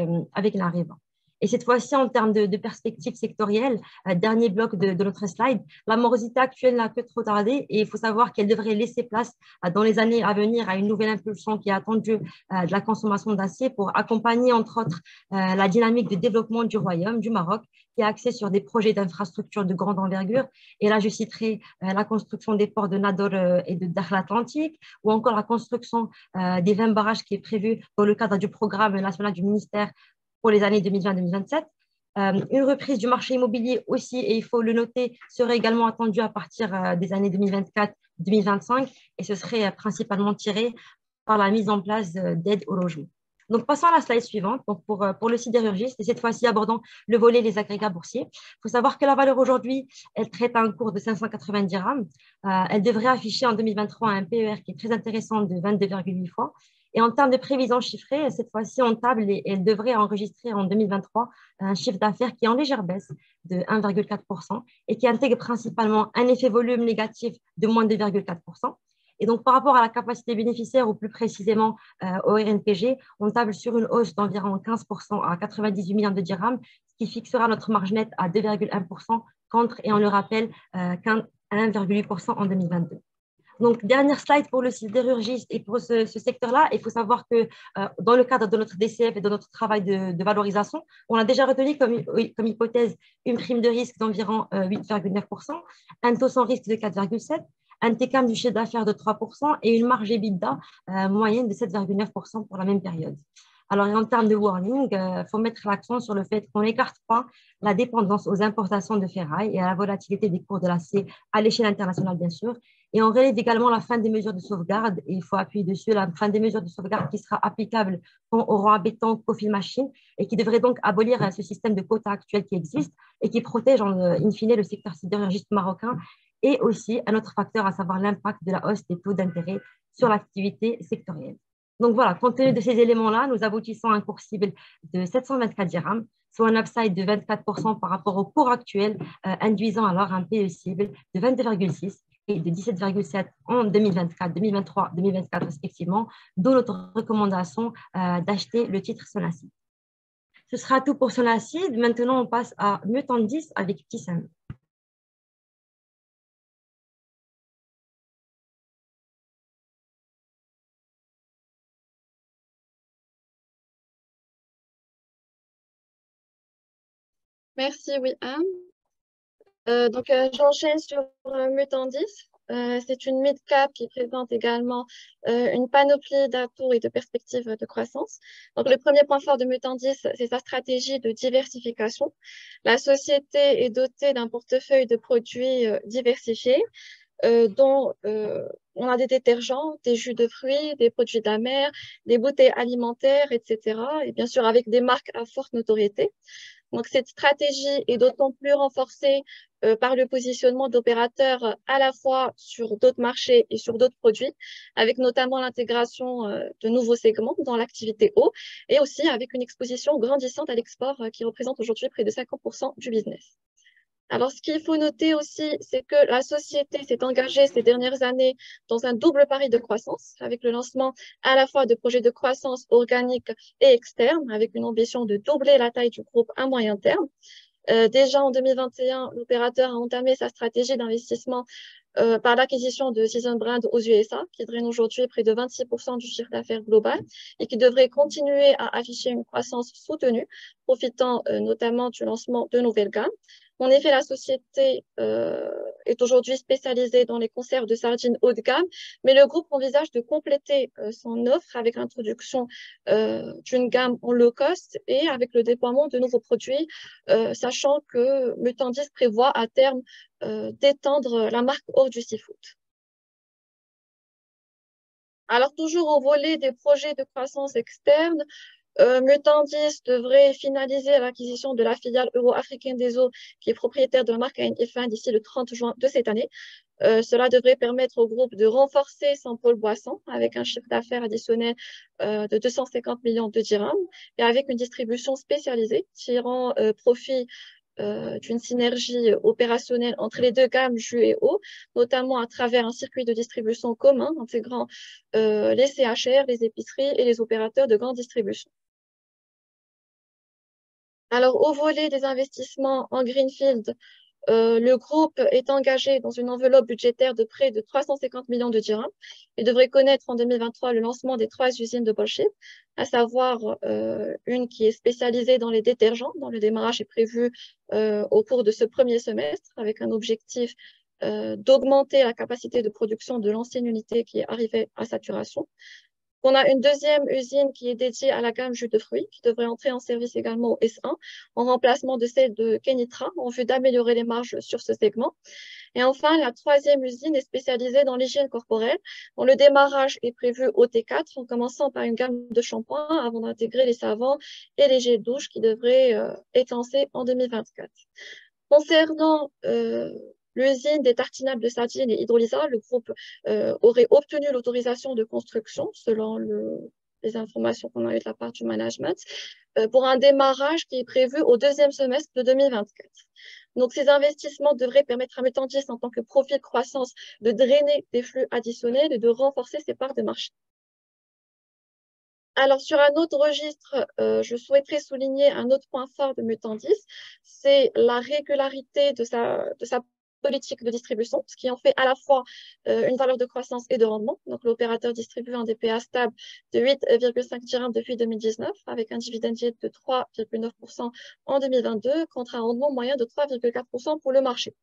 l'Areva. Et cette fois-ci, en termes de perspectives sectorielles, dernier bloc de notre slide, la morosité actuelle n'a que trop tardé et il faut savoir qu'elle devrait laisser place dans les années à venir à une nouvelle impulsion qui est attendue de la consommation d'acier pour accompagner, entre autres, la dynamique de développement du Royaume, du Maroc, qui est axée sur des projets d'infrastructures de grande envergure. Et là, je citerai la construction des ports de Nador et de Dakhla Atlantique, ou encore la construction des 20 barrages qui est prévue dans le cadre du programme national du ministère pour les années 2020-2027. Une reprise du marché immobilier aussi, et il faut le noter, serait également attendue à partir des années 2024-2025, et ce serait principalement tiré par la mise en place d'aides au logement. Donc, passons à la slide suivante. Donc, pour le sidérurgiste, et cette fois-ci abordons le volet des agrégats boursiers. Il faut savoir que la valeur aujourd'hui, elle traite à un cours de 590 dirhams. Elle devrait afficher en 2023 un PER qui est très intéressant de 22,8 fois. Et en termes de prévisions chiffrées, cette fois-ci, on table et elle devrait enregistrer en 2023 un chiffre d'affaires qui est en légère baisse de 1,4% et qui intègre principalement un effet volume négatif de moins 2,4%. Et donc, par rapport à la capacité bénéficiaire, ou plus précisément au RNPG, on table sur une hausse d'environ 15% à 98 millions de dirhams, ce qui fixera notre marge nette à 2,1% contre, et on le rappelle, 1,8% en 2022. Donc, dernière slide pour le sidérurgiste et pour ce secteur-là. Il faut savoir que dans le cadre de notre DCF et de notre travail de valorisation, on a déjà retenu comme hypothèse une prime de risque d'environ 8,9%, un taux sans risque de 4,7%, un TCAM du chiffre d'affaires de 3% et une marge EBITDA moyenne de 7,9% pour la même période. Alors, en termes de warning, il faut mettre l'accent sur le fait qu'on n'écarte pas la dépendance aux importations de ferraille et à la volatilité des cours de l'acier à l'échelle internationale, bien sûr. Et on relève également la fin des mesures de sauvegarde, et il faut appuyer dessus, la fin des mesures de sauvegarde qui sera applicable au rang à béton, Cofield Machine, et qui devrait donc abolir ce système de quotas actuel qui existe et qui protège in fine le secteur sidérurgiste marocain, et aussi un autre facteur, à savoir l'impact de la hausse des taux d'intérêt sur l'activité sectorielle. Donc voilà, compte tenu de ces éléments-là, nous aboutissons à un cours cible de 724 dirhams, soit un upside de 24% par rapport au cours actuel, induisant alors un PE cible de 22,6 et de 17,7 en 2024, 2023, 2024 respectivement, d'où notre recommandation d'acheter le titre Sonacid. Ce sera tout pour Sonacid. Maintenant, on passe à Mutandis avec Tissam.
Merci, Wilham. J'enchaîne sur Mutandis. C'est une mid-cap qui présente également une panoplie d'atouts et de perspectives de croissance. Donc, le premier point fort de Mutandis, c'est sa stratégie de diversification. La société est dotée d'un portefeuille de produits diversifiés, dont on a des détergents, des jus de fruits, des produits de la mer, des bouteilles alimentaires, etc. Et bien sûr, avec des marques à forte notoriété. Donc, cette stratégie est d'autant plus renforcée par le positionnement d'opérateurs à la fois sur d'autres marchés et sur d'autres produits, avec notamment l'intégration de nouveaux segments dans l'activité eau et aussi avec une exposition grandissante à l'export qui représente aujourd'hui près de 50% du business. Alors, ce qu'il faut noter aussi, c'est que la société s'est engagée ces dernières années dans un double pari de croissance, avec le lancement à la fois de projets de croissance organique et externe, avec une ambition de doubler la taille du groupe à moyen terme. Déjà en 2021, l'opérateur a entamé sa stratégie d'investissement par l'acquisition de Season Brand aux USA, qui draine aujourd'hui près de 26% du chiffre d'affaires global et qui devrait continuer à afficher une croissance soutenue, profitant notamment du lancement de nouvelles gammes. En effet, la société est aujourd'hui spécialisée dans les conserves de sardines haut de gamme, mais le groupe envisage de compléter son offre avec l'introduction d'une gamme en low cost et avec le déploiement de nouveaux produits, sachant que Mutandis prévoit à terme d'étendre la marque hors du seafood. Alors, toujours au volet des projets de croissance externe, Mutandis devrait finaliser l'acquisition de la filiale euro-africaine des eaux, qui est propriétaire de la marque ANF1 d'ici le 30 juin de cette année. Cela devrait permettre au groupe de renforcer son pôle boisson avec un chiffre d'affaires additionnel de 250 millions de dirhams et avec une distribution spécialisée tirant profit d'une synergie opérationnelle entre les deux gammes jus et eau, notamment à travers un circuit de distribution commun intégrant les CHR, les épiceries et les opérateurs de grande distribution. Alors, au volet des investissements en Greenfield, le groupe est engagé dans une enveloppe budgétaire de près de 350 millions de dirhams et devrait connaître en 2023 le lancement des 3 usines de Bolship, à savoir une qui est spécialisée dans les détergents, dont le démarrage est prévu au cours de ce premier semestre, avec un objectif d'augmenter la capacité de production de l'ancienne unité qui est arrivée à saturation. On a une deuxième usine qui est dédiée à la gamme jus de fruits, qui devrait entrer en service également au S1, en remplacement de celle de Kenitra, en vue d'améliorer les marges sur ce segment. Et enfin, la troisième usine est spécialisée dans l'hygiène corporelle, dont le démarrage est prévu au T4, en commençant par une gamme de shampoings avant d'intégrer les savons et les gels douche qui devraient être lancés en 2024. Concernant l'usine des tartinables de sardines et hydrolysat, le groupe aurait obtenu l'autorisation de construction, selon les informations qu'on a eues de la part du management, pour un démarrage qui est prévu au deuxième semestre de 2024. Donc, ces investissements devraient permettre à Metandis, en tant que profil croissance, de drainer des flux additionnels et de renforcer ses parts de marché. Alors, sur un autre registre, je souhaiterais souligner un autre point fort de Metandis, c'est la régularité de sa politique de distribution, ce qui en fait à la fois une valeur de croissance et de rendement. Donc, l'opérateur distribue un DPA stable de 8,5 dirhams depuis 2019, avec un dividende yield de 3,9% en 2022, contre un rendement moyen de 3,4% pour le marché.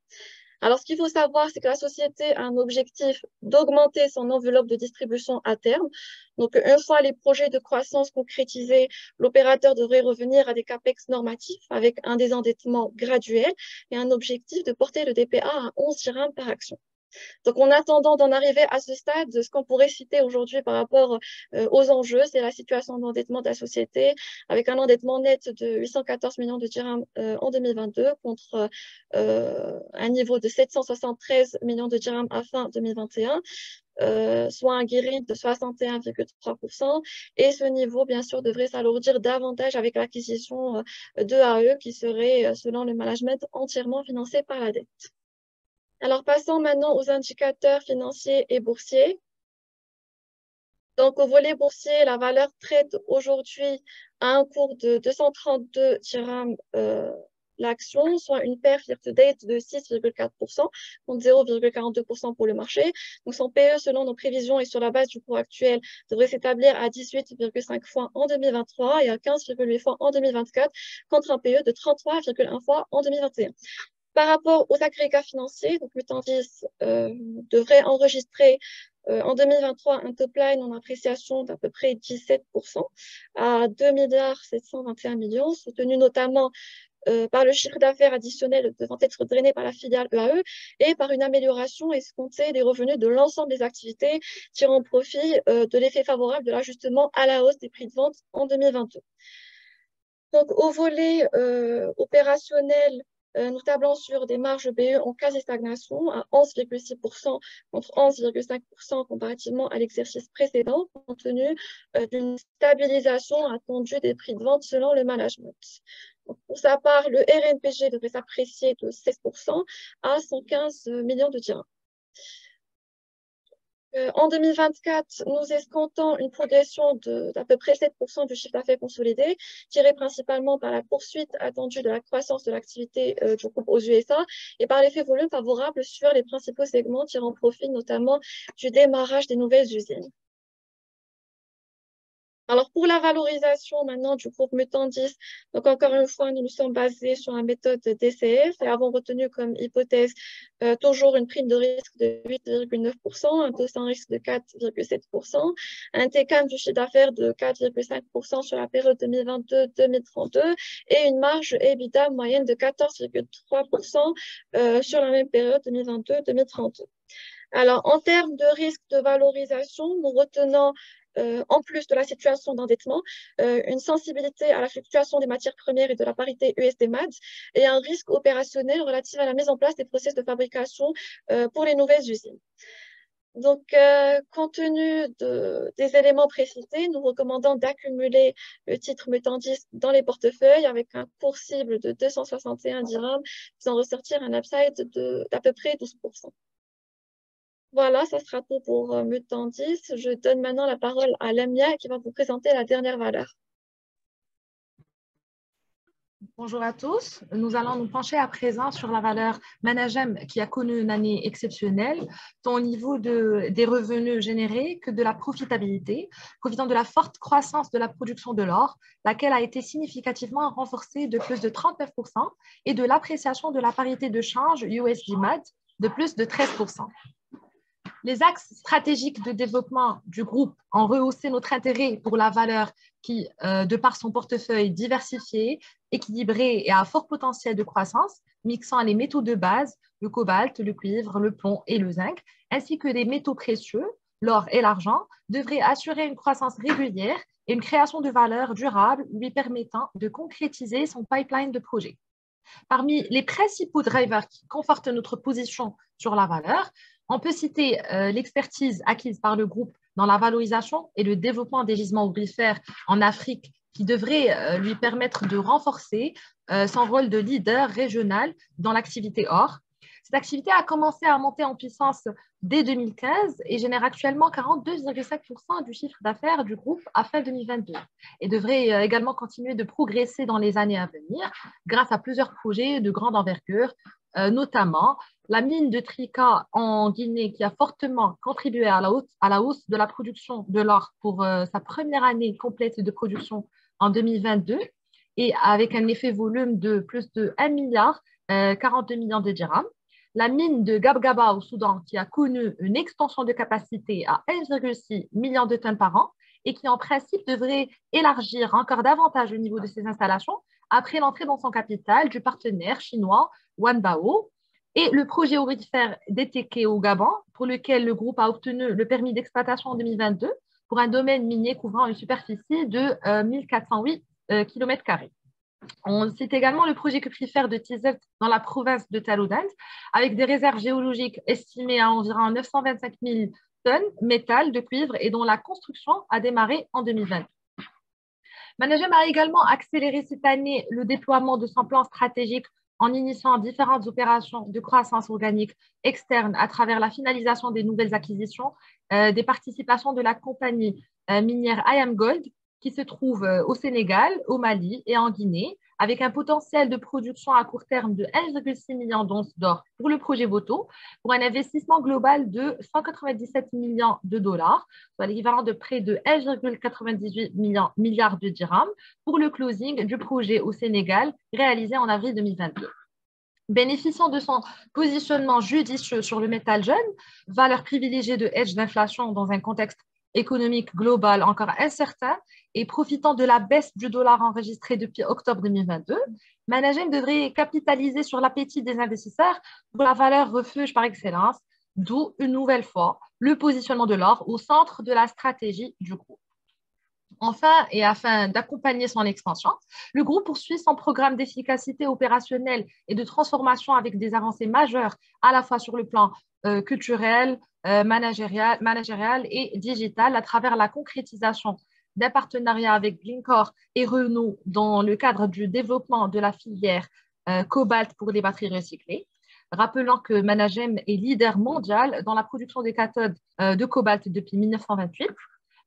Alors, ce qu'il faut savoir, c'est que la société a un objectif d'augmenter son enveloppe de distribution à terme. Donc, une fois les projets de croissance concrétisés, l'opérateur devrait revenir à des CAPEX normatifs avec un désendettement graduel et un objectif de porter le DPA à 11 dirhams par action. Donc, en attendant d'en arriver à ce stade, ce qu'on pourrait citer aujourd'hui par rapport aux enjeux, c'est la situation d'endettement de la société, avec un endettement net de 814 millions de dirhams en 2022 contre un niveau de 773 millions de dirhams à fin 2021. Soit un gearing de 61,3%. Et ce niveau, bien sûr, devrait s'alourdir davantage avec l'acquisition de AE qui serait, selon le management, entièrement financé par la dette. Alors, passons maintenant aux indicateurs financiers et boursiers. Donc, au volet boursier, la valeur trade aujourd'hui à un cours de 232 dirhams l'action, soit une perte year-to-date de 6,4%, contre 0,42% pour le marché. Donc, son PE, selon nos prévisions et sur la base du cours actuel, devrait s'établir à 18,5 fois en 2023 et à 15,8 fois en 2024, contre un PE de 33,1 fois en 2021. Par rapport aux agrégats financiers, donc Metandis devrait enregistrer en 2023 un top line en appréciation d'à peu près 17% à 2,721 milliards, soutenu notamment par le chiffre d'affaires additionnel devant être drainé par la filiale EAE et par une amélioration escomptée des revenus de l'ensemble des activités tirant profit de l'effet favorable de l'ajustement à la hausse des prix de vente en 2022. Donc, au volet opérationnel, nous tablons sur des marges BE en quasi-stagnation à 11,6% contre 11,5% comparativement à l'exercice précédent, compte tenu d'une stabilisation attendue des prix de vente selon le management. Donc, pour sa part, le RNPG devrait s'apprécier de 16% à 115 millions de dirhams. En 2024, nous escomptons une progression d'à peu près 7% du chiffre d'affaires consolidé, tiré principalement par la poursuite attendue de la croissance de l'activité du groupe aux USA et par l'effet volume favorable sur les principaux segments tirant profit notamment du démarrage des nouvelles usines. Alors, pour la valorisation maintenant du groupe Metandis, donc encore une fois, nous nous sommes basés sur la méthode DCF et avons retenu comme hypothèse toujours une prime de risque de 8,9%, un taux sans risque de 4,7%, un TCAM du chiffre d'affaires de 4,5% sur la période 2022-2032 et une marge EBITDA moyenne de 14,3% sur la même période 2022-2032. Alors, en termes de risque de valorisation, nous retenons en plus de la situation d'endettement, une sensibilité à la fluctuation des matières premières et de la parité USD-MAD et un risque opérationnel relatif à la mise en place des process de fabrication pour les nouvelles usines. Donc, compte tenu des éléments précités, nous recommandons d'accumuler le titre Metandis dans les portefeuilles avec un cours cible de 261 dirhams, faisant ressortir un upside d'à peu près 12%. Voilà, ça sera tout pour Metandis. Je donne maintenant la parole à Lamia qui va vous présenter la dernière valeur.
Bonjour à tous. Nous allons nous pencher à présent sur la valeur Managem qui a connu une année exceptionnelle, tant au niveau des revenus générés que de la profitabilité, profitant de la forte croissance de la production de l'or, laquelle a été significativement renforcée de plus de 39% et de l'appréciation de la parité de change USD-MAD de plus de 13%. Les axes stratégiques de développement du groupe ont rehaussé notre intérêt pour la valeur qui, de par son portefeuille diversifié, équilibré et à fort potentiel de croissance, mixant les métaux de base, le cobalt, le cuivre, le plomb et le zinc, ainsi que les métaux précieux, l'or et l'argent, devraient assurer une croissance régulière et une création de valeur durable lui permettant de concrétiser son pipeline de projets. Parmi les principaux drivers qui confortent notre position sur la valeur, on peut citer l'expertise acquise par le groupe dans la valorisation et le développement des gisements aurifères en Afrique qui devrait lui permettre de renforcer son rôle de leader régional dans l'activité or. Cette activité a commencé à monter en puissance dès 2015 et génère actuellement 42,5% du chiffre d'affaires du groupe à fin 2022 et devrait également continuer de progresser dans les années à venir grâce à plusieurs projets de grande envergure, notamment la mine de Trika en Guinée qui a fortement contribué à la hausse de la production de l'or pour sa première année complète de production en 2022 et avec un effet volume de plus de 1 milliard 42 millions de dirhams. La mine de Gabgaba au Soudan qui a connu une extension de capacité à 1,6 million de tonnes par an et qui en principe devrait élargir encore davantage le niveau de ses installations après l'entrée dans son capital du partenaire chinois Wanbao et le projet aurifère d'Eteke au Gabon pour lequel le groupe a obtenu le permis d'exploitation en 2022 pour un domaine minier couvrant une superficie de 1408 km². On cite également le projet cuprifère de Tizet dans la province de Taloudant, avec des réserves géologiques estimées à environ 925 000 tonnes métal de cuivre et dont la construction a démarré en 2020. Managem a également accéléré cette année le déploiement de son plan stratégique en initiant différentes opérations de croissance organique externe à travers la finalisation des nouvelles acquisitions des participations de la compagnie minière IAMGOLD qui se trouve au Sénégal, au Mali et en Guinée, avec un potentiel de production à court terme de 1,6 million d'onces d'or pour le projet Voto, pour un investissement global de 197 millions de dollars, soit l'équivalent de près de 1,98 milliard de dirhams, pour le closing du projet au Sénégal, réalisé en avril 2022. Bénéficiant de son positionnement judicieux sur le métal jeune, valeur privilégiée de hedge d'inflation dans un contexte économique global encore incertain et profitant de la baisse du dollar enregistrée depuis octobre 2022, Managem devrait capitaliser sur l'appétit des investisseurs pour la valeur refuge par excellence, d'où une nouvelle fois le positionnement de l'or au centre de la stratégie du groupe. Enfin, et afin d'accompagner son expansion, le groupe poursuit son programme d'efficacité opérationnelle et de transformation avec des avancées majeures à la fois sur le plan culturel, managérial et digital à travers la concrétisation d'un partenariat avec Glencore et Renault dans le cadre du développement de la filière cobalt pour les batteries recyclées. Rappelant que Managem est leader mondial dans la production des cathodes de cobalt depuis 1928,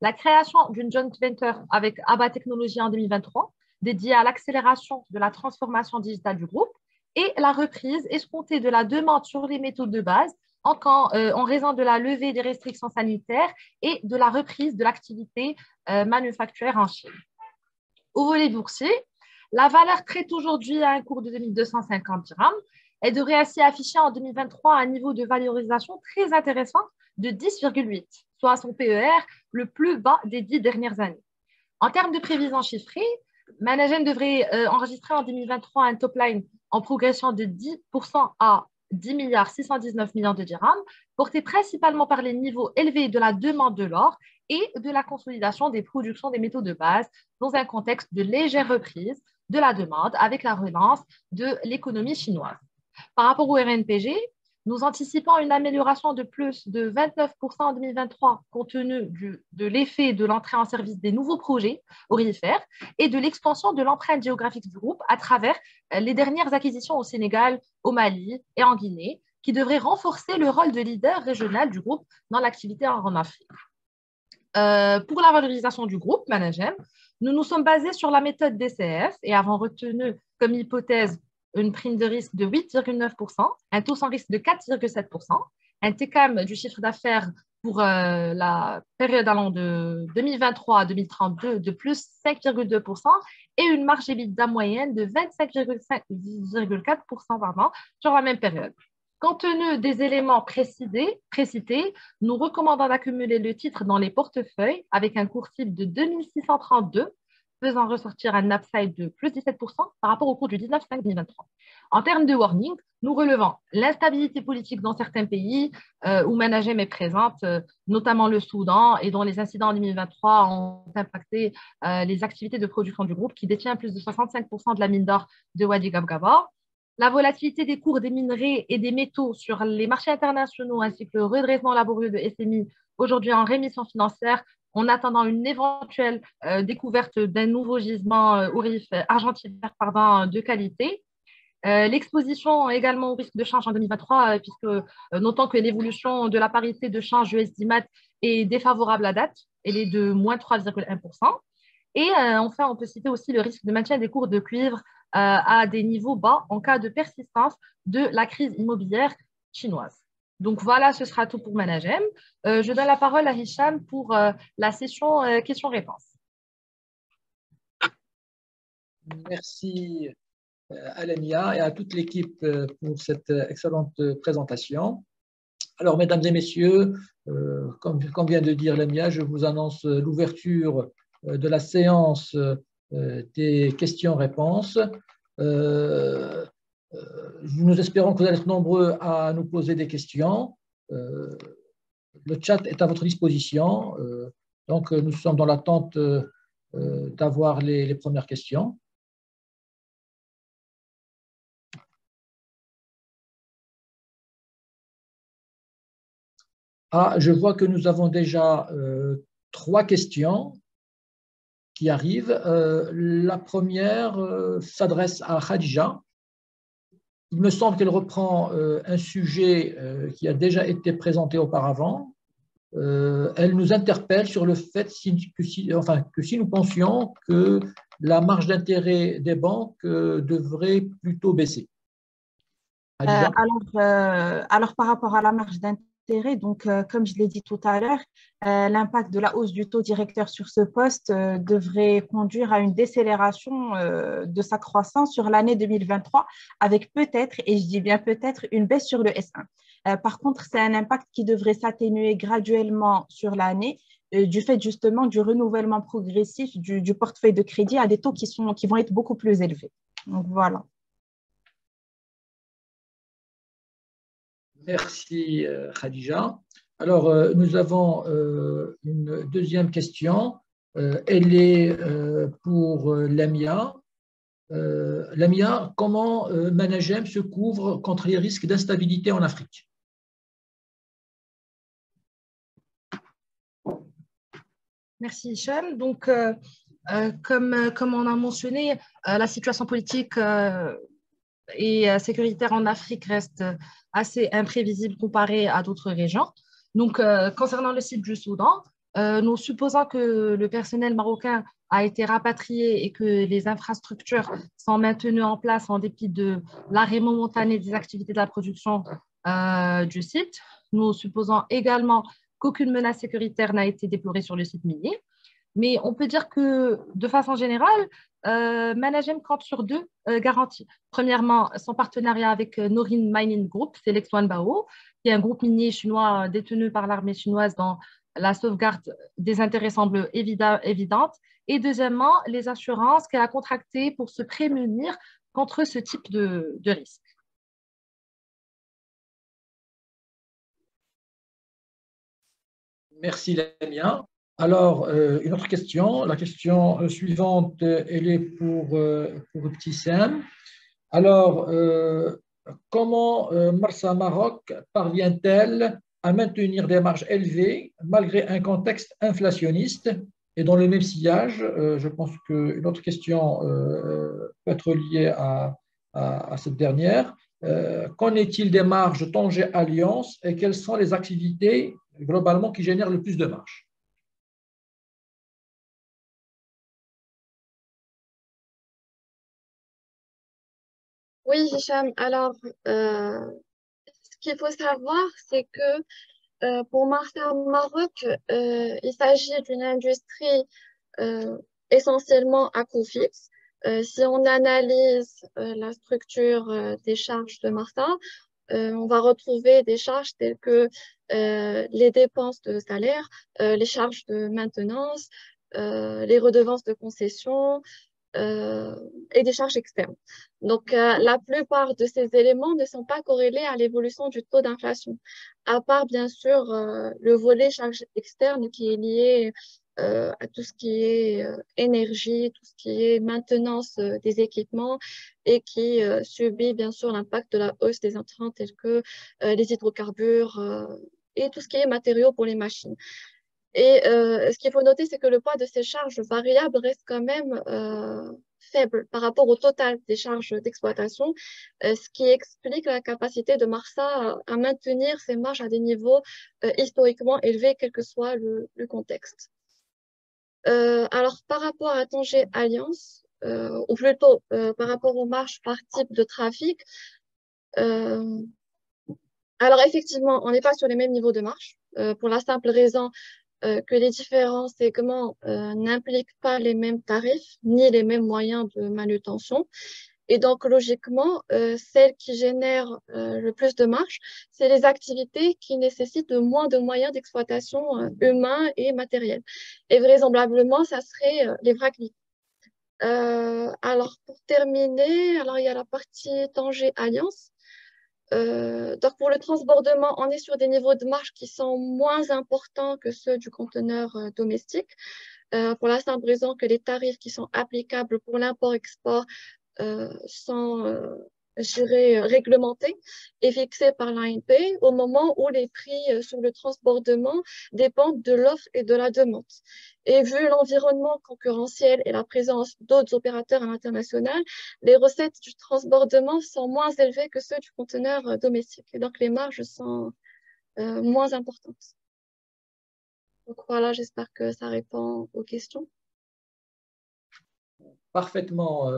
la création d'une joint venture avec ABBA Technologies en 2023, dédiée à l'accélération de la transformation digitale du groupe, et la reprise escomptée de la demande sur les métaux de base en raison de la levée des restrictions sanitaires et de la reprise de l'activité manufacturière en Chine. Au volet boursier, la valeur traite aujourd'hui à un cours de 2250 dirhams. Elle devrait ainsi afficher en 2023 un niveau de valorisation très intéressant de 10,8, soit son PER le plus bas des 10 dernières années. En termes de prévisions chiffrées, Managem devrait enregistrer en 2023 un top line en progression de 10% à 10 milliards 619 millions de dirhams, porté principalement par les niveaux élevés de la demande de l'or et de la consolidation des productions des métaux de base dans un contexte de légère reprise de la demande avec la relance de l'économie chinoise. Par rapport au RNPG, nous anticipons une amélioration de plus de 29% en 2023 compte tenu de l'effet de l'entrée en service des nouveaux projets aurifères et de l'extension de l'empreinte géographique du groupe à travers les dernières acquisitions au Sénégal, au Mali et en Guinée, qui devraient renforcer le rôle de leader régional du groupe dans l'activité en Afrique. Pour la valorisation du groupe Managem, nous nous sommes basés sur la méthode DCF et avons retenu comme hypothèse une prime de risque de 8,9%, un taux sans risque de 4,7%, un TCAM du chiffre d'affaires pour la période allant de 2023 à 2032 de plus 5,2% et une marge EBITDA moyenne de 25,4% sur la même période.
Compte tenu des éléments précités, nous recommandons d'accumuler le titre dans les portefeuilles avec un cours cible de 2632, faisant ressortir un upside de plus 17% par rapport au cours du 19/5/2023. En termes de warning, nous relevons l'instabilité politique dans certains pays où Managem est présente, notamment le Soudan, et dont les incidents en 2023 ont impacté les activités de production du groupe qui détient plus de 65% de la mine d'or de Wadi Gabgaba. La volatilité des cours des minerais et des métaux sur les marchés internationaux ainsi que le redressement laborieux de SMI aujourd'hui en rémission financière en attendant une éventuelle découverte d'un nouveau gisement argentifère de qualité. L'exposition également au risque de change en 2023, puisque notons que l'évolution de la parité de change USD-MAT est défavorable à date, elle est de moins 3,1%. Et enfin, on peut citer aussi le risque de maintien des cours de cuivre à des niveaux bas en cas de persistance de la crise immobilière chinoise. Donc voilà, ce sera tout pour Managem. Je donne la parole à Hicham pour la session questions-réponses.
Merci à Lamia et à toute l'équipe pour cette excellente présentation. Alors, mesdames et messieurs, comme vient de dire Lamia, je vous annonce l'ouverture de la séance des questions-réponses. Nous espérons que vous allez être nombreux à nous poser des questions. Le chat est à votre disposition. Donc, nous sommes dans l'attente d'avoir les premières questions. Ah, je vois que nous avons déjà 3 questions qui arrivent. La première s'adresse à Khadija. Il me semble qu'elle reprend un sujet qui a déjà été présenté auparavant. Elle nous interpelle sur le fait que si nous pensions que la marge d'intérêt des banques devrait plutôt baisser.
Alors, par rapport à la marge d'intérêt, donc, comme je l'ai dit tout à l'heure, l'impact de la hausse du taux directeur sur ce poste devrait conduire à une décélération de sa croissance sur l'année 2023, avec peut-être, et je dis bien peut-être, une baisse sur le S1. Par contre, c'est un impact qui devrait s'atténuer graduellement sur l'année du fait justement du renouvellement progressif du portefeuille de crédit à des taux qui vont être beaucoup plus élevés. Donc, voilà.
Merci Khadija. Alors, nous avons une deuxième question. Elle est pour Lamia. Lamia, comment Managem se couvre contre les risques d'instabilité en Afrique?
Merci Hicham. Donc, comme on a mentionné, la situation politique et sécuritaire en Afrique reste assez imprévisible comparée à d'autres régions. Donc, concernant le site du Soudan, nous supposons que le personnel marocain a été rapatrié et que les infrastructures sont maintenues en place en dépit de l'arrêt momentané des activités de la production du site. Nous supposons également qu'aucune menace sécuritaire n'a été déplorée sur le site minier. Mais on peut dire que, de façon générale, Managem compte sur 2 garanties. Premièrement, son partenariat avec Norin Mining Group, Selex Wanbao, qui est un groupe minier chinois détenu par l'armée chinoise dont la sauvegarde des intérêts semble évidente. Et deuxièmement, les assurances qu'elle a contractées pour se prémunir contre ce type de risque.
Merci Lamia. Alors, une autre question. La question suivante, elle est pour Ibtissam. Alors, comment Marsa Maroc parvient-elle à maintenir des marges élevées malgré un contexte inflationniste? Et dans le même sillage, je pense qu'une autre question peut être liée à cette dernière. Qu'en est-il des marges Tanger Alliance et quelles sont les activités globalement qui génèrent le plus de marge?
Oui, Hicham. Alors, ce qu'il faut savoir, c'est que pour Marsa Maroc, il s'agit d'une industrie essentiellement à coût fixe. Si on analyse la structure des charges de Marsa, on va retrouver des charges telles que les dépenses de salaire, les charges de maintenance, les redevances de concession et des charges externes. Donc, la plupart de ces éléments ne sont pas corrélés à l'évolution du taux d'inflation, à part bien sûr le volet charges externes qui est lié à tout ce qui est énergie, tout ce qui est maintenance des équipements et qui subit bien sûr l'impact de la hausse des intrants tels que les hydrocarbures et tout ce qui est matériaux pour les machines. Et ce qu'il faut noter, c'est que le poids de ces charges variables reste quand même faible par rapport au total des charges d'exploitation, ce qui explique la capacité de Marsa à maintenir ses marges à des niveaux historiquement élevés, quel que soit le contexte. Alors, par rapport à Tanger Alliance, ou plutôt par rapport aux marges par type de trafic, alors effectivement, on n'est pas sur les mêmes niveaux de marge, pour la simple raison que les différents segments n'impliquent pas les mêmes tarifs ni les mêmes moyens de manutention. Et donc, logiquement, celles qui génèrent le plus de marge, c'est les activités qui nécessitent moins de moyens d'exploitation humains et matériels. Et vraisemblablement, ça serait les vracs liquides. Alors, pour terminer, alors il y a la partie Tanger Alliance. Donc, pour le transbordement, on est sur des niveaux de marge qui sont moins importants que ceux du conteneur domestique, pour la simple raison que les tarifs qui sont applicables pour l'import-export sont réglementés et fixés par l'ANP au moment où les prix sur le transbordement dépendent de l'offre et de la demande. Et vu l'environnement concurrentiel et la présence d'autres opérateurs à l'international, les recettes du transbordement sont moins élevées que ceux du conteneur domestique. Et donc, les marges sont moins importantes. Donc voilà, j'espère que ça répond aux questions.
Parfaitement,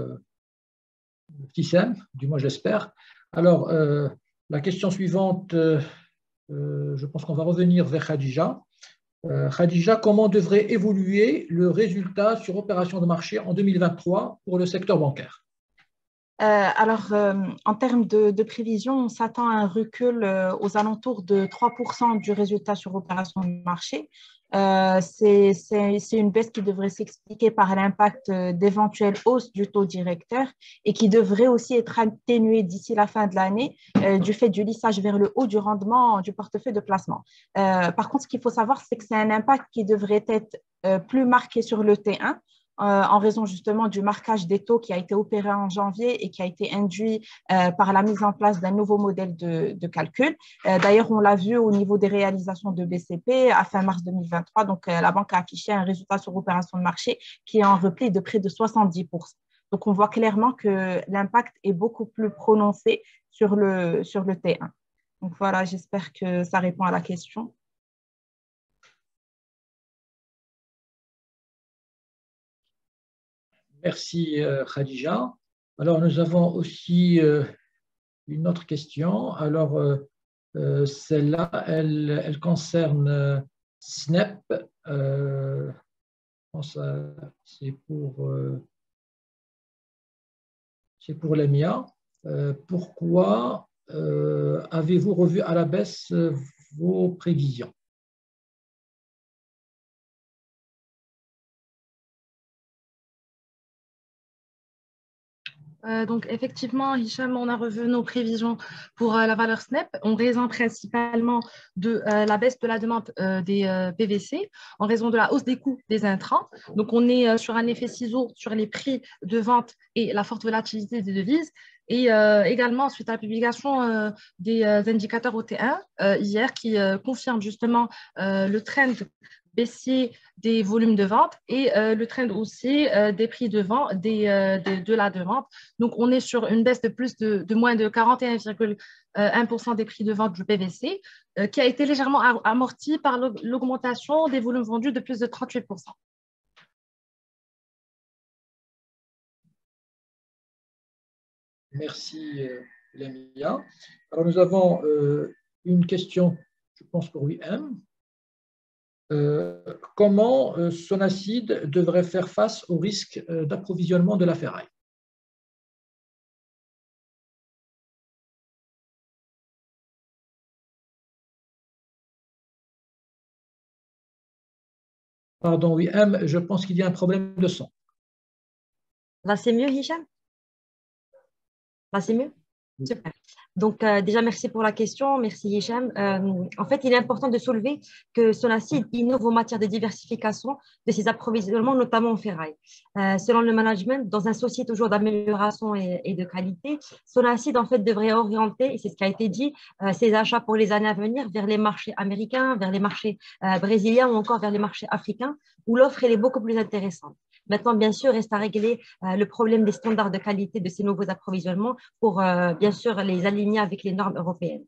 Tissem, du moins j'espère. Alors, la question suivante, je pense qu'on va revenir vers Khadija. Khadija, comment devrait évoluer le résultat sur opération de marché en 2023 pour le secteur bancaire?
En termes de prévision, on s'attend à un recul aux alentours de 3% du résultat sur opération de marché. C'est une baisse qui devrait s'expliquer par l'impact d'éventuelles hausses du taux directeur et qui devrait aussi être atténuée d'ici la fin de l'année du fait du lissage vers le haut du rendement du portefeuille de placement. Par contre, ce qu'il faut savoir, c'est que c'est un impact qui devrait être plus marqué sur le T1, en raison justement du marquage des taux qui a été opéré en janvier et qui a été induit par la mise en place d'un nouveau modèle de calcul. D'ailleurs, on l'a vu au niveau des réalisations de BCP à fin mars 2023. Donc, la banque a affiché un résultat sur opération de marché qui est en repli de près de 70%. Donc, on voit clairement que l'impact est beaucoup plus prononcé sur le T1. Donc, voilà, j'espère que ça répond à la question.
Merci Khadija. Alors nous avons aussi une autre question. Alors celle-là, elle concerne SNEP. C'est pour l'EMIA. Pourquoi avez-vous revu à la baisse vos prévisions?
Donc, effectivement, Hicham, on a revu nos prévisions pour la valeur SNEP en raison principalement de la baisse de la demande des PVC, en raison de la hausse des coûts des intrants. Donc, on est sur un effet ciseau sur les prix de vente et la forte volatilité des devises. Et également, suite à la publication des indicateurs OT1 hier qui confirment justement le trend baissier des volumes de vente et le trend aussi des prix de vente, de la demande. Donc, on est sur une baisse de moins de 41,1% des prix de vente du PVC qui a été légèrement amorti par l'augmentation des volumes vendus de plus de 38%.
Merci, Lamia. Alors, nous avons une question, je pense, pour Wim. Comment Sonacide devrait faire face au risque d'approvisionnement de la ferraille? Pardon, oui, M, je pense qu'il y a un problème de son.
Là, c'est mieux, Hicham? Là, c'est mieux?
Oui.
Super. Donc, déjà, merci pour la question. Merci, Hicham. En fait, il est important de soulever que Sonacid innove en matière de diversification de ses approvisionnements, notamment en ferraille. Selon le management, dans un souci toujours d'amélioration et de qualité, Sonacid, en fait, devrait orienter, et c'est ce qui a été dit, ses achats pour les années à venir vers les marchés américains, vers les marchés brésiliens ou encore vers les marchés africains, où l'offre elle est beaucoup plus intéressante. Maintenant, bien sûr, reste à régler le problème des standards de qualité de ces nouveaux approvisionnements pour, bien sûr, les aligner avec les normes européennes.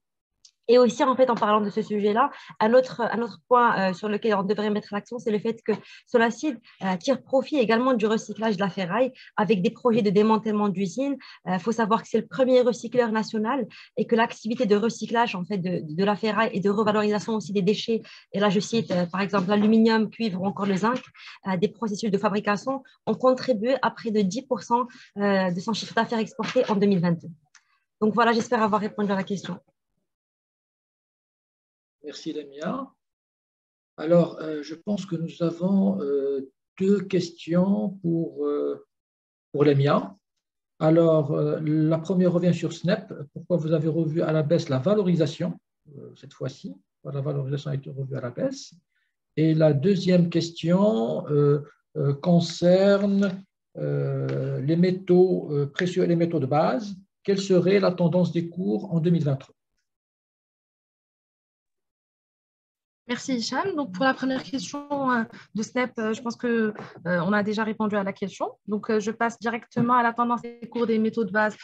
Et aussi, en fait, en parlant de ce sujet-là, un autre point sur lequel on devrait mettre l'accent, c'est le fait que Sonacid tire profit également du recyclage de la ferraille avec des projets de démantèlement d'usines. Il faut savoir que c'est le premier recycleur national et que l'activité de recyclage en fait, de la ferraille et de revalorisation aussi des déchets, et là je cite par exemple l'aluminium, cuivre ou encore le zinc, des processus de fabrication ont contribué à près de 10% de son chiffre d'affaires exporté en 2022. Donc voilà, j'espère avoir répondu à la question.
Merci, Lamia. Alors, je pense que nous avons deux questions pour Lamia. Alors, la première revient sur SNEP. Pourquoi vous avez revu à la baisse la valorisation cette fois-ci? La valorisation a été revue à la baisse. Et la deuxième question concerne les métaux précieux et les métaux de base. Quelle serait la tendance des cours en 2023?
Merci Hicham. Donc pour la première question de SNEP, je pense que on a déjà répondu à la question. Donc je passe directement à la tendance des cours des métaux de base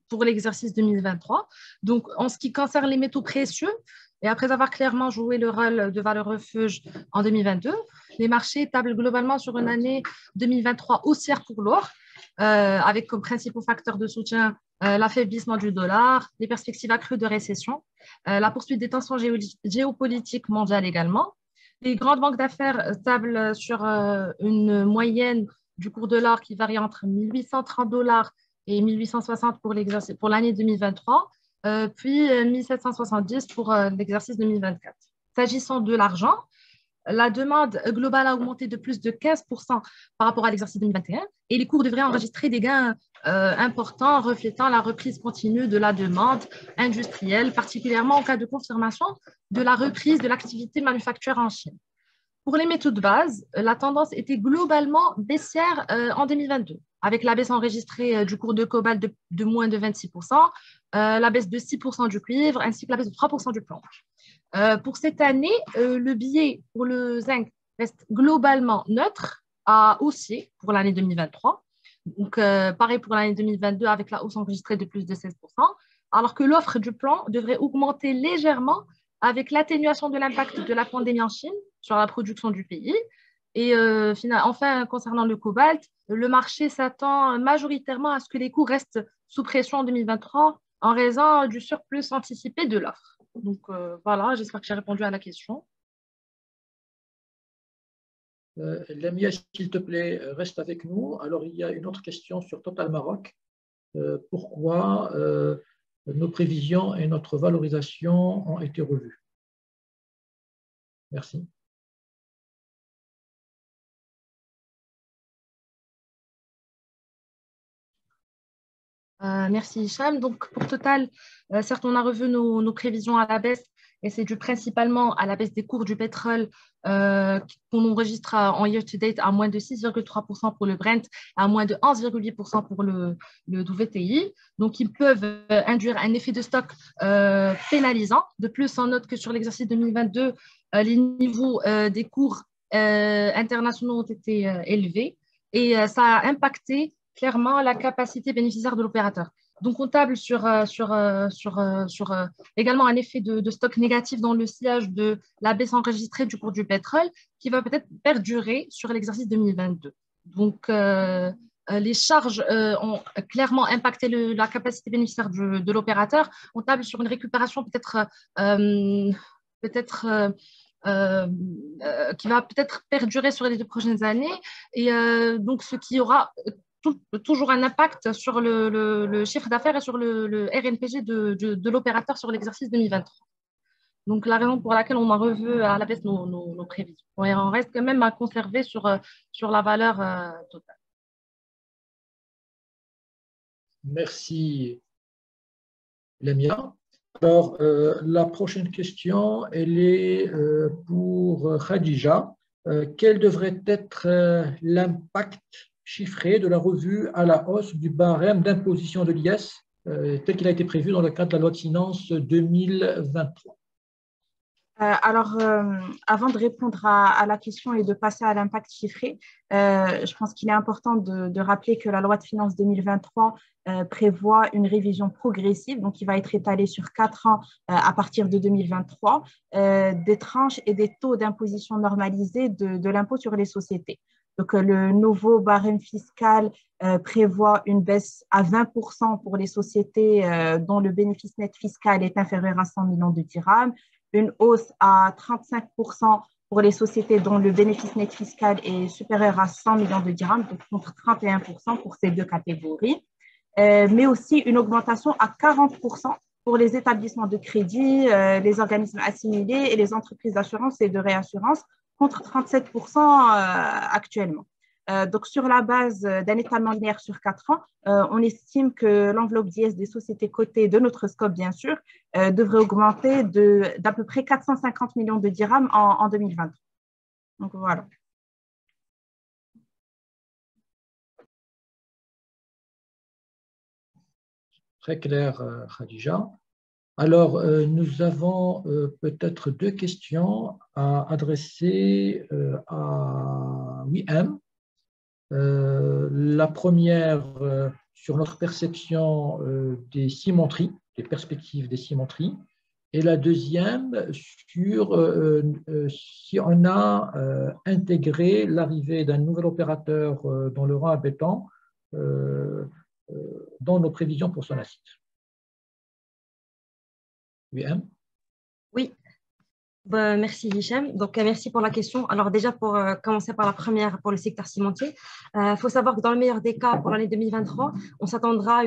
pour l'exercice 2023. Donc en ce qui concerne les métaux précieux, et après avoir clairement joué le rôle de valeur refuge en 2022, les marchés tablent globalement sur une année 2023 haussière pour l'or, avec comme principaux facteurs de soutien l'affaiblissement du dollar, les perspectives accrues de récession, la poursuite des tensions géopolitiques mondiales également. Les grandes banques d'affaires tablent sur une moyenne du cours de l'or qui varie entre 1830 $ et 1860 pour l'année 2023, puis 1770 pour l'exercice 2024. S'agissant de l'argent, la demande globale a augmenté de plus de 15% par rapport à l'exercice 2021 et les cours devraient enregistrer des gains importants reflétant la reprise continue de la demande industrielle, particulièrement en cas de confirmation de la reprise de l'activité manufacturière en Chine. Pour les métaux de base, la tendance était globalement baissière en 2022, avec la baisse enregistrée du cours de cobalt de moins de 26%, la baisse de 6% du cuivre, ainsi que la baisse de 3% du plomb. Pour cette année, le billet pour le zinc reste globalement neutre à haussier pour l'année 2023. Donc, pareil pour l'année 2022 avec la hausse enregistrée de plus de 16%, alors que l'offre du plomb devrait augmenter légèrement avec l'atténuation de l'impact de la pandémie en Chine sur la production du pays. Et enfin, concernant le cobalt, le marché s'attend majoritairement à ce que les coûts restent sous pression en 2023 en raison du surplus anticipé de l'offre. Donc voilà, j'espère que j'ai répondu à la question.
Lamia, s'il te plaît, reste avec nous. Alors, il y a une autre question sur Total Maroc. Pourquoi nos prévisions et notre valorisation ont été revues? Merci.
Merci Hicham. Donc pour Total, certes on a revu nos prévisions à la baisse et c'est dû principalement à la baisse des cours du pétrole qu'on enregistre en year-to-date à moins de 6,3% pour le Brent, à moins de 11,8% pour le WTI. Donc ils peuvent induire un effet de stock pénalisant. De plus, on note que sur l'exercice 2022, les niveaux des cours internationaux ont été élevés et ça a impacté clairement la capacité bénéficiaire de l'opérateur. Donc, on table sur également un effet de stock négatif dans le sillage de la baisse enregistrée du cours du pétrole qui va peut-être perdurer sur l'exercice 2022. Donc, les charges ont clairement impacté la capacité bénéficiaire de l'opérateur. On table sur une récupération qui va peut-être perdurer sur les 2 prochaines années. Et donc, ce qui aura toujours un impact sur le chiffre d'affaires et sur le RNPG de l'opérateur sur l'exercice 2023. Donc, la raison pour laquelle on a revu à la baisse nos prévisions. Et on reste quand même à conserver sur la valeur totale.
Merci, Lamia. Alors, la prochaine question, elle est pour Khadija. Quel devrait être l'impact chiffré de la revue à la hausse du barème d'imposition de l'IS tel qu'il a été prévu dans le cadre de la loi de finances 2023?
Avant de répondre à la question et de passer à l'impact chiffré, je pense qu'il est important de rappeler que la loi de finances 2023 prévoit une révision progressive, donc qui va être étalée sur 4 ans à partir de 2023, des tranches et des taux d'imposition normalisés de l'impôt sur les sociétés. Donc, le nouveau barème fiscal prévoit une baisse à 20% pour les sociétés dont le bénéfice net fiscal est inférieur à 100 millions de dirhams, une hausse à 35% pour les sociétés dont le bénéfice net fiscal est supérieur à 100 millions de dirhams, donc contre 31% pour ces deux catégories, mais aussi une augmentation à 40% pour les établissements de crédit, les organismes assimilés et les entreprises d'assurance et de réassurance, contre 37% actuellement. Donc, sur la base d'un étalement linéaire sur 4 ans, on estime que l'enveloppe d'IS des sociétés cotées de notre scope, bien sûr, devrait augmenter d'à peu près 450 millions de dirhams en 2023. Donc, voilà.
Très clair, Khadija. Alors, nous avons peut-être 2 questions à adresser à Wim. La première sur notre perception des cimenteries, des perspectives des cimenteries, et la deuxième sur si on a intégré l'arrivée d'un nouvel opérateur dans le rang abétant dans nos prévisions pour son acide.
Oui. Merci Hicham. Donc, merci pour la question. Alors déjà, pour commencer par la première, pour le secteur cimentier, faut savoir que dans le meilleur des cas, pour l'année 2023, on s'attend à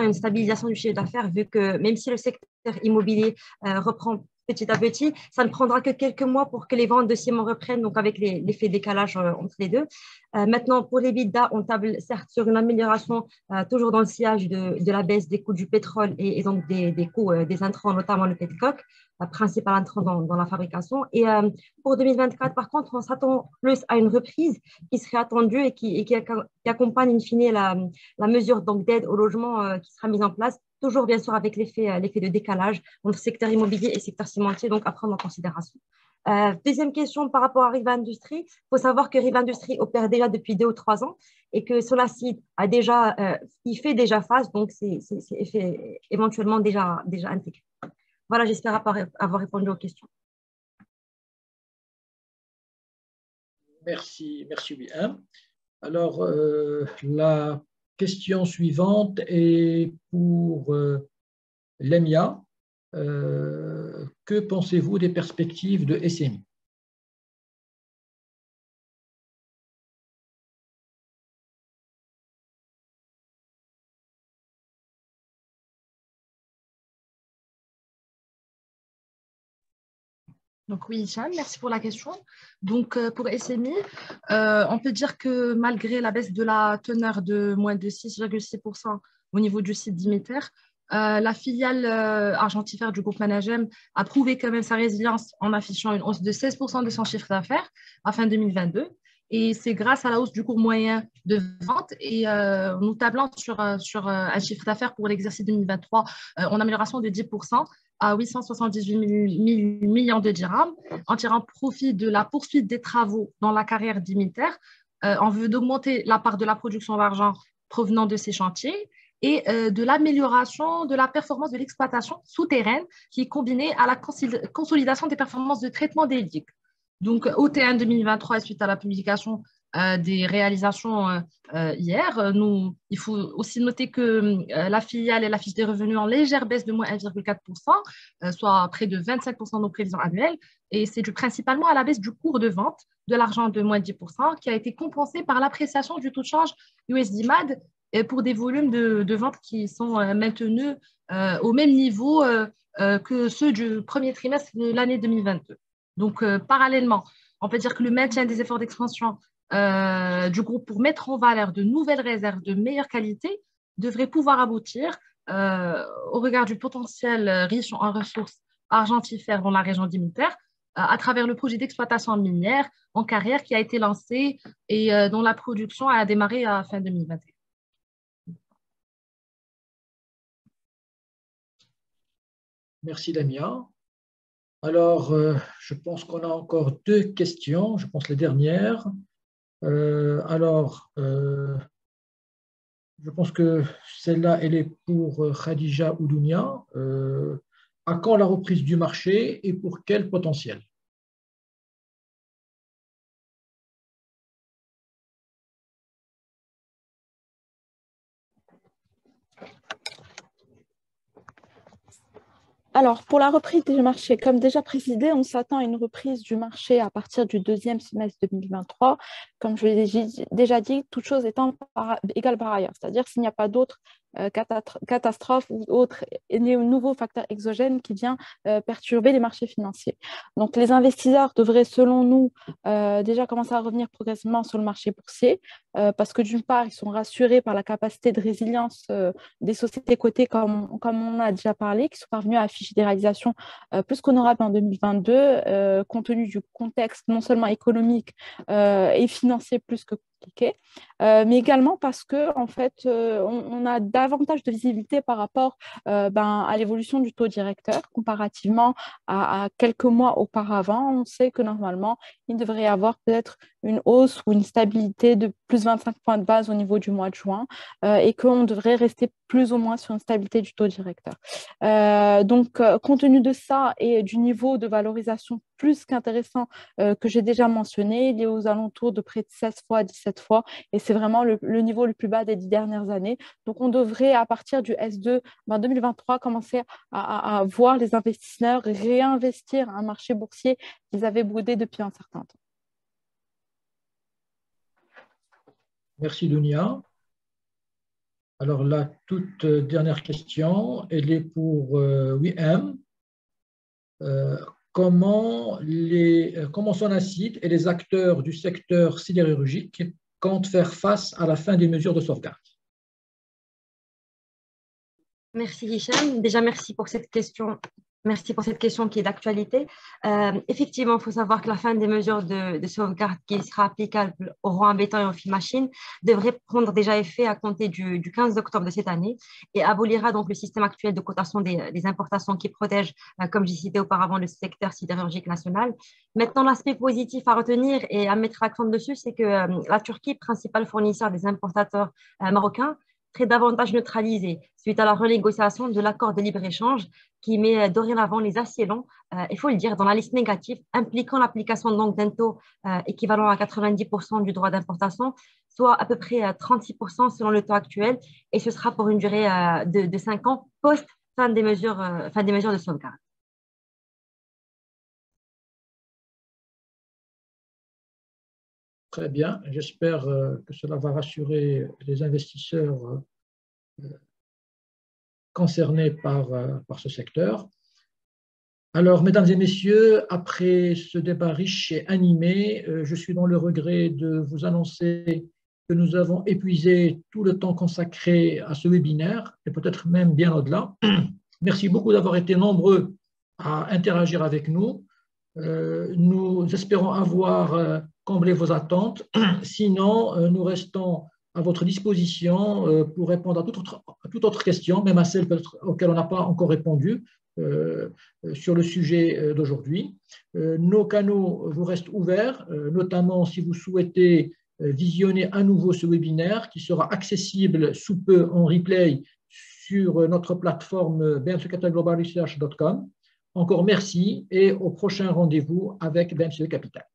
une stabilisation du chiffre d'affaires, vu que même si le secteur immobilier reprend petit à petit, ça ne prendra que quelques mois pour que les ventes de ciment reprennent, donc avec l'effet décalage entre les deux. Maintenant, pour les l'EBITDA, on table certes sur une amélioration, toujours dans le sillage de la baisse des coûts du pétrole et donc des coûts des intrants, notamment le petcoke, principal intrant dans la fabrication. Et pour 2024, par contre, on s'attend plus à une reprise qui serait attendue et qui accompagne in fine la mesure d'aide au logement qui sera mise en place, toujours bien sûr avec l'effet de décalage entre secteur immobilier et secteur cimentier, donc à prendre en considération. Deuxième question par rapport à Riva Industries. Il faut savoir que Riva Industries opère déjà depuis 2 ou 3 ans et que Solacide il fait déjà face, donc c'est éventuellement déjà intégré. Voilà, j'espère avoir répondu aux questions.
Merci Wim. Alors, la question suivante est pour Lamia. Que pensez-vous des perspectives de SMI?
Donc oui, Hicham, merci pour la question. Donc pour SMI, on peut dire que malgré la baisse de la teneur de moins de 6,6% au niveau du site Dimiter, la filiale argentifère du groupe Managem a prouvé quand même sa résilience en affichant une hausse de 16% de son chiffre d'affaires à fin 2022. Et c'est grâce à la hausse du cours moyen de vente et nous tablons sur un chiffre d'affaires pour l'exercice 2023 en amélioration de 10% à 878 millions de dirhams, en tirant profit de la poursuite des travaux dans la carrière Dimiter, en vue d'augmenter la part de la production d'argent provenant de ces chantiers et de l'amélioration de la performance de l'exploitation souterraine qui est combinée à la consolidation des performances de traitement des digues. Donc, au T1 2023, suite à la publication des réalisations hier, il faut aussi noter que la filiale affiche des revenus en légère baisse de moins 1,4%, soit près de 25% de nos prévisions annuelles. Et c'est dû principalement à la baisse du cours de vente de l'argent de moins 10%, qui a été compensé par l'appréciation du taux de change USD-MAD pour des volumes de vente qui sont maintenus au même niveau que ceux du premier trimestre de l'année 2022. Donc, parallèlement, on peut dire que le maintien des efforts d'expansion du groupe pour mettre en valeur de nouvelles réserves de meilleure qualité devrait pouvoir aboutir, au regard du potentiel riche en ressources argentifères dans la région d'Imiter, à travers le projet d'exploitation minière en carrière qui a été lancé et dont la production a démarré à fin 2021.
Merci Lamia. Alors, je pense qu'on a encore deux questions, je pense les dernières. Je pense que celle-là, elle est pour Khadija ou Dounia. À quand la reprise du marché et pour quel potentiel?
Alors, pour la reprise du marché, comme déjà précisé, on s'attend à une reprise du marché à partir du deuxième semestre 2023. Comme je l'ai déjà dit, toute chose étant égale par ailleurs, c'est-à-dire s'il n'y a pas d'autres catastrophes ou autres nouveaux facteurs exogènes qui viennent perturber les marchés financiers. Donc, les investisseurs devraient, selon nous, déjà commencer à revenir progressivement sur le marché boursier parce que d'une part, ils sont rassurés par la capacité de résilience des sociétés cotées, comme on a déjà parlé, qui sont parvenues à afficher des réalisations plus qu'honorables en 2022, compte tenu du contexte non seulement économique et financier plus que compliqué, mais également parce que en fait, on a davantage de visibilité par rapport à l'évolution du taux directeur comparativement à quelques mois auparavant. On sait que normalement, il devrait y avoir peut-être une hausse ou une stabilité de plus 25 points de base au niveau du mois de juin et qu'on devrait rester plus ou moins sur une stabilité du taux directeur. Donc, compte tenu de ça et du niveau de valorisation plus qu'intéressant que j'ai déjà mentionné, il est aux alentours de près de 16 fois, 17 fois, et c'est vraiment le niveau le plus bas des 10 dernières années. Donc, on devrait, à partir du S2 2023, commencer à voir les investisseurs réinvestir un marché boursier qu'ils avaient boudé depuis un certain temps.
Merci Dounia. Alors la toute dernière question, elle est pour Wim. Comment Sonacide et les acteurs du secteur sidérurgique comptent faire face à la fin des mesures de sauvegarde?
Merci Hicham. Déjà, merci pour cette question. Merci pour cette question qui est d'actualité. Effectivement, il faut savoir que la fin des mesures de sauvegarde qui sera applicable au rang en béton et aux fils machines devrait prendre déjà effet à compter du 15 octobre de cette année et abolira donc le système actuel de cotation des importations qui protège, comme j'ai cité auparavant, le secteur sidérurgique national. Maintenant, l'aspect positif à retenir et à mettre l'accent dessus, c'est que la Turquie, principal fournisseur des importateurs marocains, serait davantage neutralisé suite à la renégociation de l'accord de libre-échange qui met dorénavant les aciers longs, il faut le dire, dans la liste négative, impliquant l'application donc d'un taux équivalent à 90% du droit d'importation, soit à peu près 36% selon le taux actuel, et ce sera pour une durée de 5 ans post fin des mesures de sauvegarde.
Très bien, j'espère que cela va rassurer les investisseurs concernés par ce secteur. Alors, mesdames et messieurs, après ce débat riche et animé, je suis dans le regret de vous annoncer que nous avons épuisé tout le temps consacré à ce webinaire, et peut-être même bien au-delà. Merci beaucoup d'avoir été nombreux à interagir avec nous. Nous espérons avoir comblé vos attentes. Sinon, nous restons à votre disposition pour répondre à toute autre question, même à celles auxquelles on n'a pas encore répondu sur le sujet d'aujourd'hui. Nos canaux vous restent ouverts, notamment si vous souhaitez visionner à nouveau ce webinaire qui sera accessible sous peu en replay sur notre plateforme bmccapitalglobalresearch.com. Encore merci et au prochain rendez-vous avec BMC Capital.